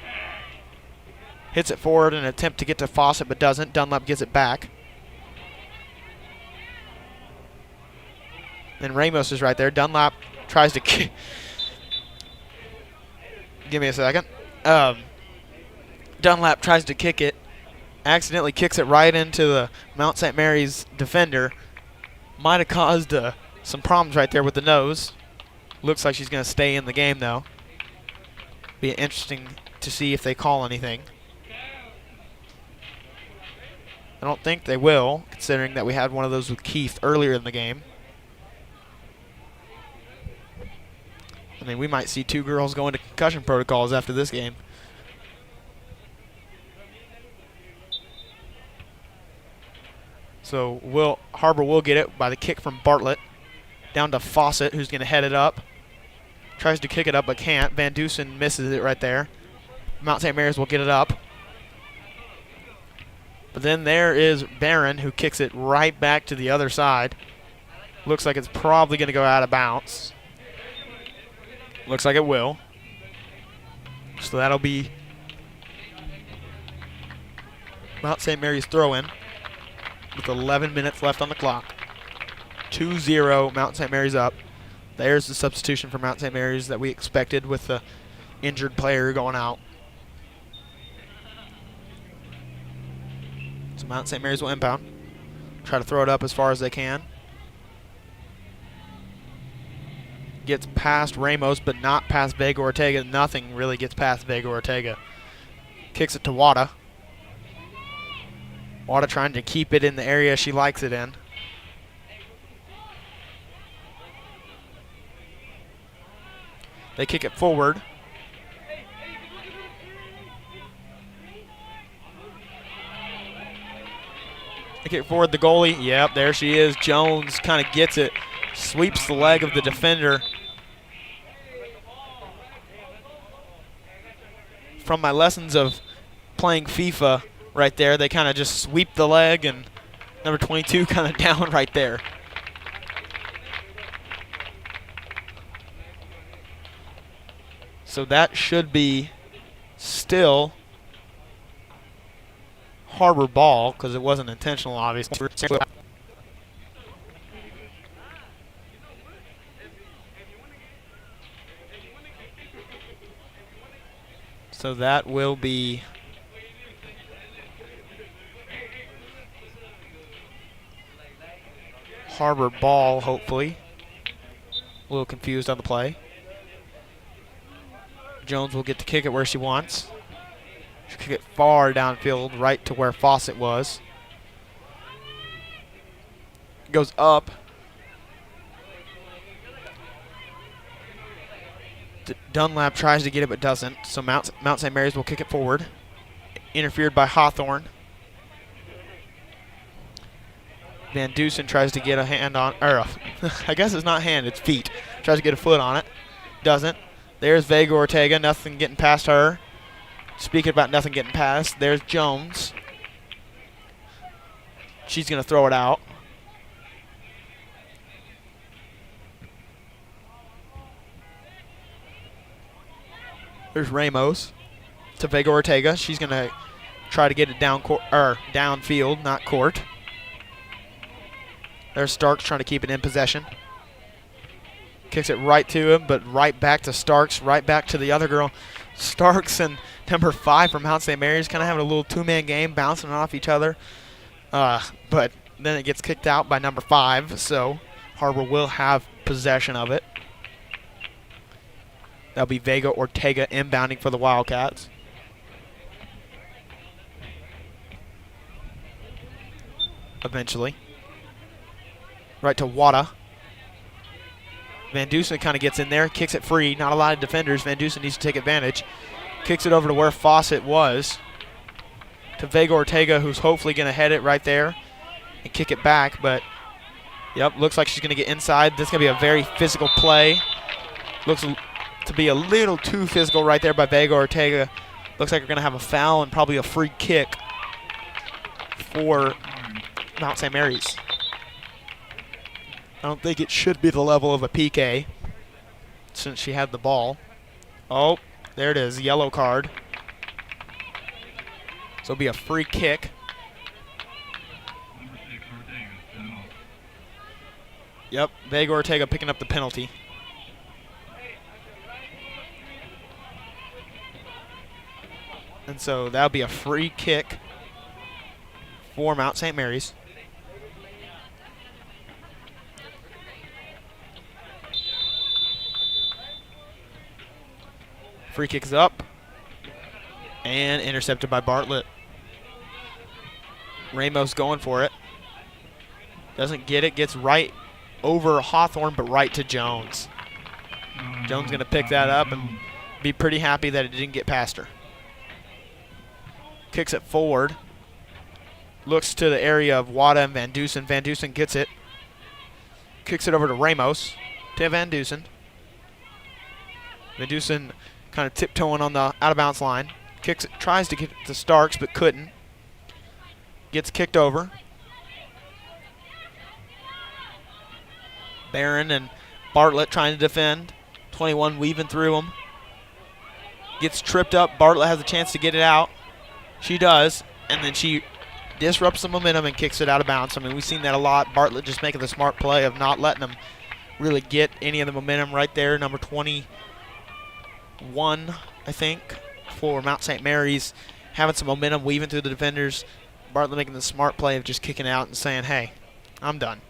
Hits it forward in an attempt to get to Fawcett, but doesn't. Dunlap gets it back. Then Ramos is right there. Dunlap tries to kick. Give me a second. Dunlap tries to kick it. Accidentally kicks it right into the Mount St. Mary's defender. Might have caused some problems right there with the nose. Looks like she's going to stay in the game, though. Be interesting to see if they call anything. I don't think they will, considering that we had one of those with Keith earlier in the game. I mean, we might see two girls go into concussion protocols after this game. So Har-Ber will get it by the kick from Bartlett. Down to Fawcett, who's going to head it up. Tries to kick it up, but can't. Van Dusen misses it right there. Mount St. Mary's will get it up. But then there is Barron, who kicks it right back to the other side. Looks like it's probably going to go out of bounds. Looks like it will. So that'll be Mount St. Mary's throw-in with 11 minutes left on the clock. 2-0, Mount St. Mary's up. There's the substitution for Mount St. Mary's that we expected with the injured player going out. So Mount St. Mary's will inbound. Try to throw it up as far as they can. Gets past Ramos, but not past Vega Ortega. Nothing really gets past Vega Ortega. Kicks it to Wada. Wada trying to keep it in the area she likes it in. They kick it forward. They kick forward the goalie. Yep, there she is. Jones kind of gets it. Sweeps the leg of the defender. From my lessons of playing FIFA right there, they kind of just sweep the leg, and number 22 kind of down right there. So that should be still Har-Ber ball because it wasn't intentional, obviously. So that will be Har-Ber ball, hopefully. A little confused on the play. Jones will get to kick it where she wants. She'll kick it far downfield, right to where Fawcett was. Goes up. Dunlap tries to get it but doesn't, so Mount St. Mary's will kick it forward. Interfered by Hawthorne. Van Dusen tries to get a hand on, or I guess it's not hand, it's feet. Tries to get a foot on it. Doesn't. There's Vega Ortega, nothing getting past her. Speaking about nothing getting past, there's Jones. She's going to throw it out. There's Ramos to Vega Ortega. She's going to try to get it downfield, not court. There's Starks trying to keep it in possession. Kicks it right to him, but right back to Starks, right back to the other girl. Starks and number 5 from Mount St. Mary's, kind of having a little two-man game, bouncing off each other. But then it gets kicked out by number 5, so Har-Ber will have possession of it. That'll be Vega Ortega inbounding for the Wildcats. Eventually. Right to Wada. Van Dusen kind of gets in there, kicks it free. Not a lot of defenders. Van Dusen needs to take advantage. Kicks it over to where Fawcett was. To Vega Ortega, who's hopefully going to head it right there and kick it back. But, yep, looks like she's going to get inside. This is going to be a very physical play. Looks to be a little too physical right there by Vega Ortega. Looks like we're going to have a foul and probably a free kick for Mount St. Mary's. I don't think it should be the level of a PK since she had the ball. Oh, there it is, yellow card. So it'll be a free kick. Yep, Vega Ortega picking up the penalty. And so that'll be a free kick for Mount St. Mary's. Free kick is up and intercepted by Bartlett. Ramos going for it. Doesn't get it, gets right over Hawthorne, but right to Jones. Jones going to pick that up and be pretty happy that it didn't get past her. Kicks it forward. Looks to the area of Wada and Van Dusen. Van Dusen gets it. Kicks it over to Ramos. To Van Dusen. Van Dusen kind of tiptoeing on the out-of-bounds line. Kicks it, tries to get it to Starks, but couldn't. Gets kicked over. Barron and Bartlett trying to defend. 21 weaving through them. Gets tripped up. Bartlett has a chance to get it out. She does, and then she disrupts the momentum and kicks it out of bounds. I mean, we've seen that a lot. Bartlett just making the smart play of not letting them really get any of the momentum right there. Number 21, I think, for Mount St. Mary's, having some momentum, weaving through the defenders. Bartlett making the smart play of just kicking out and saying, hey, I'm done.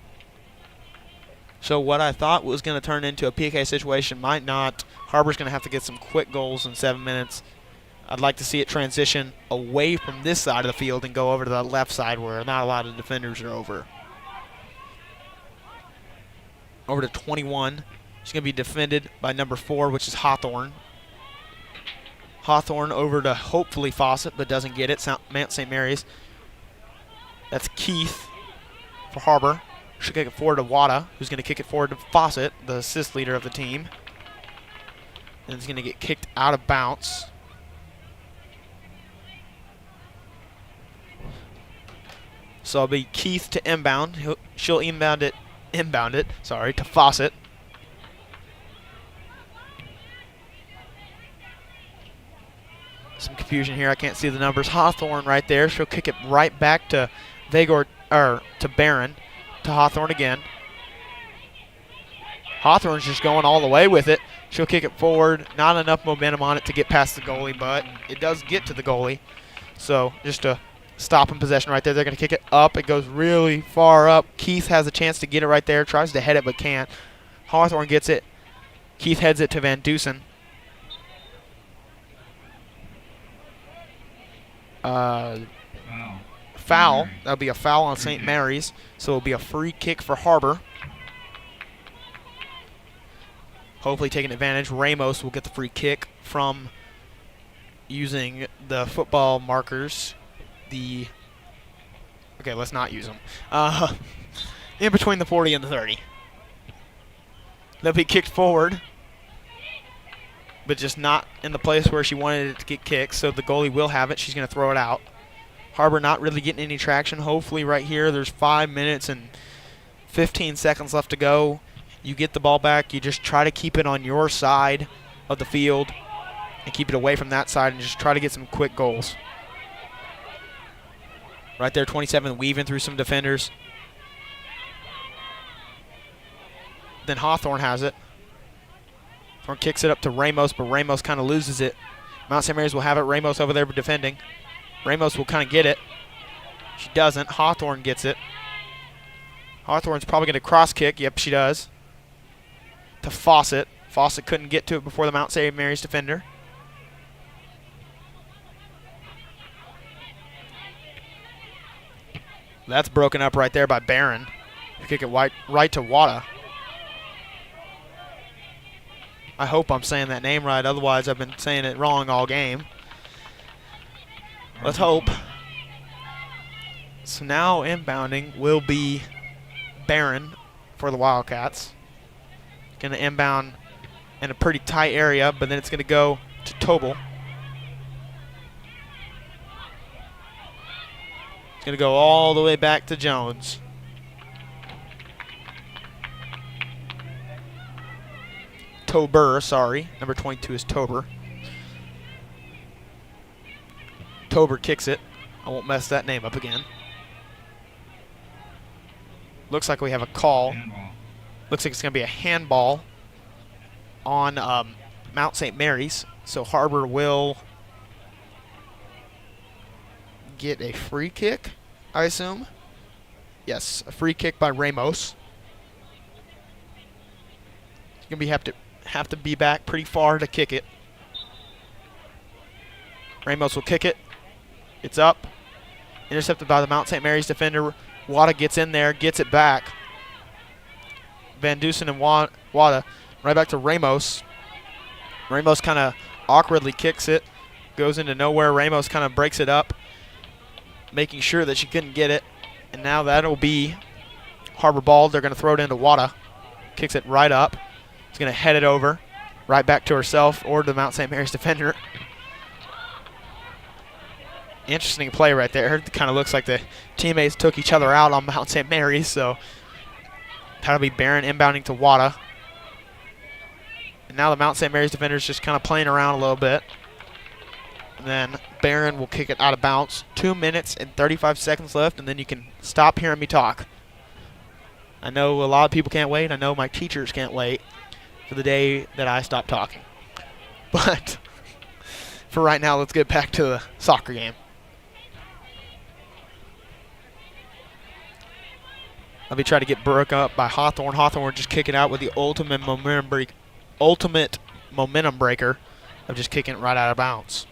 So what I thought was going to turn into a PK situation might not. Har-Ber's going to have to get some quick goals in 7 minutes. I'd like to see it transition away from this side of the field and go over to the left side where not a lot of defenders are over. Over to 21. She's going to be defended by number 4, which is Hawthorne. Hawthorne over to hopefully Fawcett, but doesn't get it. Mount St. Mary's. That's Keith for Har-Ber. She'll kick it forward to Wada, who's going to kick it forward to Fawcett, the assist leader of the team. And it's going to get kicked out of bounds. So it'll be Keith to inbound. She'll inbound it to Fawcett. Some confusion here. I can't see the numbers. Hawthorne right there. She'll kick it right back to to Barron. To Hawthorne again. Hawthorne's just going all the way with it. She'll kick it forward. Not enough momentum on it to get past the goalie, but it does get to the goalie. So just a stop in possession right there. They're going to kick it up. It goes really far up. Keith has a chance to get it right there. Tries to head it, but can't. Hawthorne gets it. Keith heads it to Van Dusen. Foul. That'll be a foul on St. Mary's. So it'll be a free kick for Har-Ber. Hopefully taking advantage. Ramos will get the free kick from using the football markers. Okay, let's not use them. In between the 40 and the 30. They'll be kicked forward, but just not in the place where she wanted it to get kicked, so the goalie will have it. She's going to throw it out. Har-Ber not really getting any traction. Hopefully right here, there's 5 minutes and 15 seconds left to go. You get the ball back. You just try to keep it on your side of the field and keep it away from that side and just try to get some quick goals. Right there, 27, weaving through some defenders. Then Hawthorne has it. Hawthorne kicks it up to Ramos, but Ramos kind of loses it. Mount St. Mary's will have it. Ramos over there defending. Ramos will kind of get it. She doesn't. Hawthorne gets it. Hawthorne's probably going to cross kick. Yep, she does. To Fawcett. Fawcett couldn't get to it before the Mount St. Mary's defender. That's broken up right there by Barron. Kick it right to Wada. I hope I'm saying that name right, otherwise I've been saying it wrong all game. Let's hope. So now inbounding will be Barron for the Wildcats. Going to inbound in a pretty tight area, but then it's going to go to Tobel. It's going to go all the way back to Jones. Tober, sorry. Number 22 is Tober. Tober kicks it. I won't mess that name up again. Looks like we have a call. Handball. Looks like it's going to be a handball on Mount St. Mary's. So Har-Ber will get a free kick, I assume. Yes, a free kick by Ramos. He's going to have to be back pretty far to kick it. Ramos will kick it. It's up. Intercepted by the Mount St. Mary's defender. Wada gets in there, gets it back. Van Dusen and Wada right back to Ramos. Ramos kind of awkwardly kicks it. Goes into nowhere. Ramos kind of breaks it up, making sure that she couldn't get it. And now that'll be Har-Ber ball. They're going to throw it into Wada. Kicks it right up. He's going to head it over right back to herself or to the Mount St. Mary's defender. Interesting play right there. It kind of looks like the teammates took each other out on Mount St. Mary's, so that'll be Barron inbounding to Wada. And now the Mount St. Mary's defender is just kind of playing around a little bit. And then Barron will kick it out of bounds. 2 minutes and 35 seconds left, and then you can stop hearing me talk. I know a lot of people can't wait. I know my teachers can't wait for the day that I stop talking. But for right now, let's get back to the soccer game. Let me try to get broke up by Hawthorne. Hawthorne just kicking out with the ultimate momentum breaker of just kicking it right out of bounds.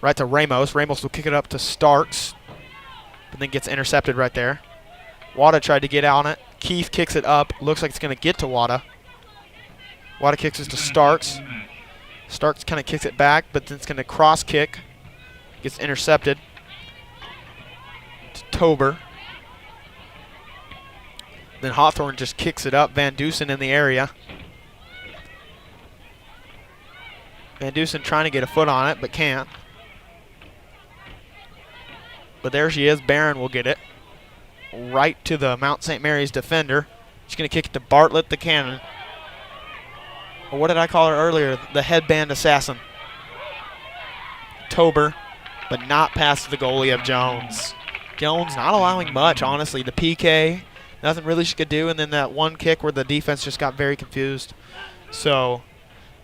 Right to Ramos. Ramos will kick it up to Starks, but then gets intercepted right there. Wada tried to get on it. Keith kicks it up. Looks like it's going to get to Wada. Wada kicks it to Starks. Starks kind of kicks it back, but then it's going to cross kick. Gets intercepted. To Tober. Then Hawthorne just kicks it up. Van Dusen in the area. Van Dusen trying to get a foot on it, but can't. But there she is. Barron will get it. Right to the Mount St. Mary's defender. She's going to kick it to Bartlett the cannon. Or what did I call her earlier? The headband assassin. Tober, but not past the goalie of Jones. Jones not allowing much, honestly. The PK, nothing really she could do. And then that one kick where the defense just got very confused. So,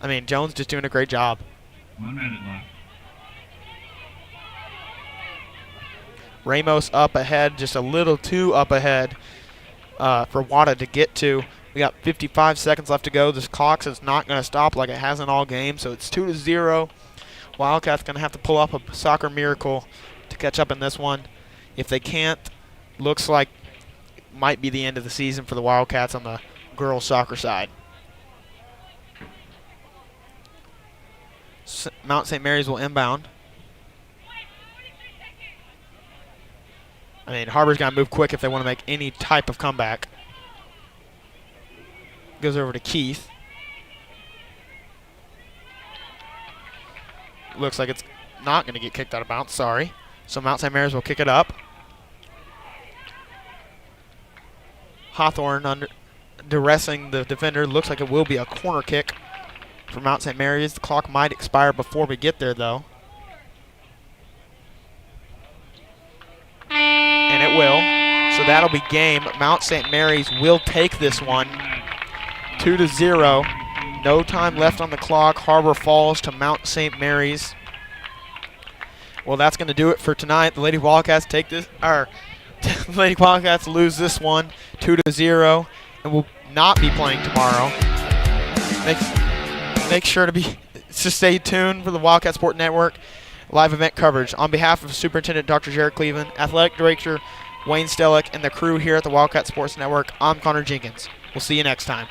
I mean, Jones just doing a great job. 1 minute left. Ramos up ahead, just a little too up ahead for Wada to get to. We got 55 seconds left to go. This clock is not going to stop like it hasn't all game, so it's 2-0. Wildcats going to have to pull up a soccer miracle to catch up in this one. If they can't, looks like it might be the end of the season for the Wildcats on the girls' soccer side. Mount St. Mary's will inbound. I mean, Har-Ber's got to move quick if they want to make any type of comeback. Goes over to Keith. Looks like it's not going to get kicked out of bounds, sorry. So Mount St. Mary's will kick it up. Hawthorne duressing the defender. Looks like it will be a corner kick for Mount St. Mary's. The clock might expire before we get there, though. And it will. So that'll be game. Mount St. Mary's will take this one 2-0. No time left on the clock. Har-Ber falls to Mount St. Mary's. Well, that's going to do it for tonight. The Lady Wildcats take this, the Lady Wildcats lose this one 2-0, and will not be playing tomorrow. Make sure to stay tuned for the Wildcat Sport Network live event coverage. On behalf of Superintendent Dr. Jared Cleveland, Athletic Director Wayne Stellick, and the crew here at the Wildcat Sports Network, I'm Connor Jenkins. We'll see you next time.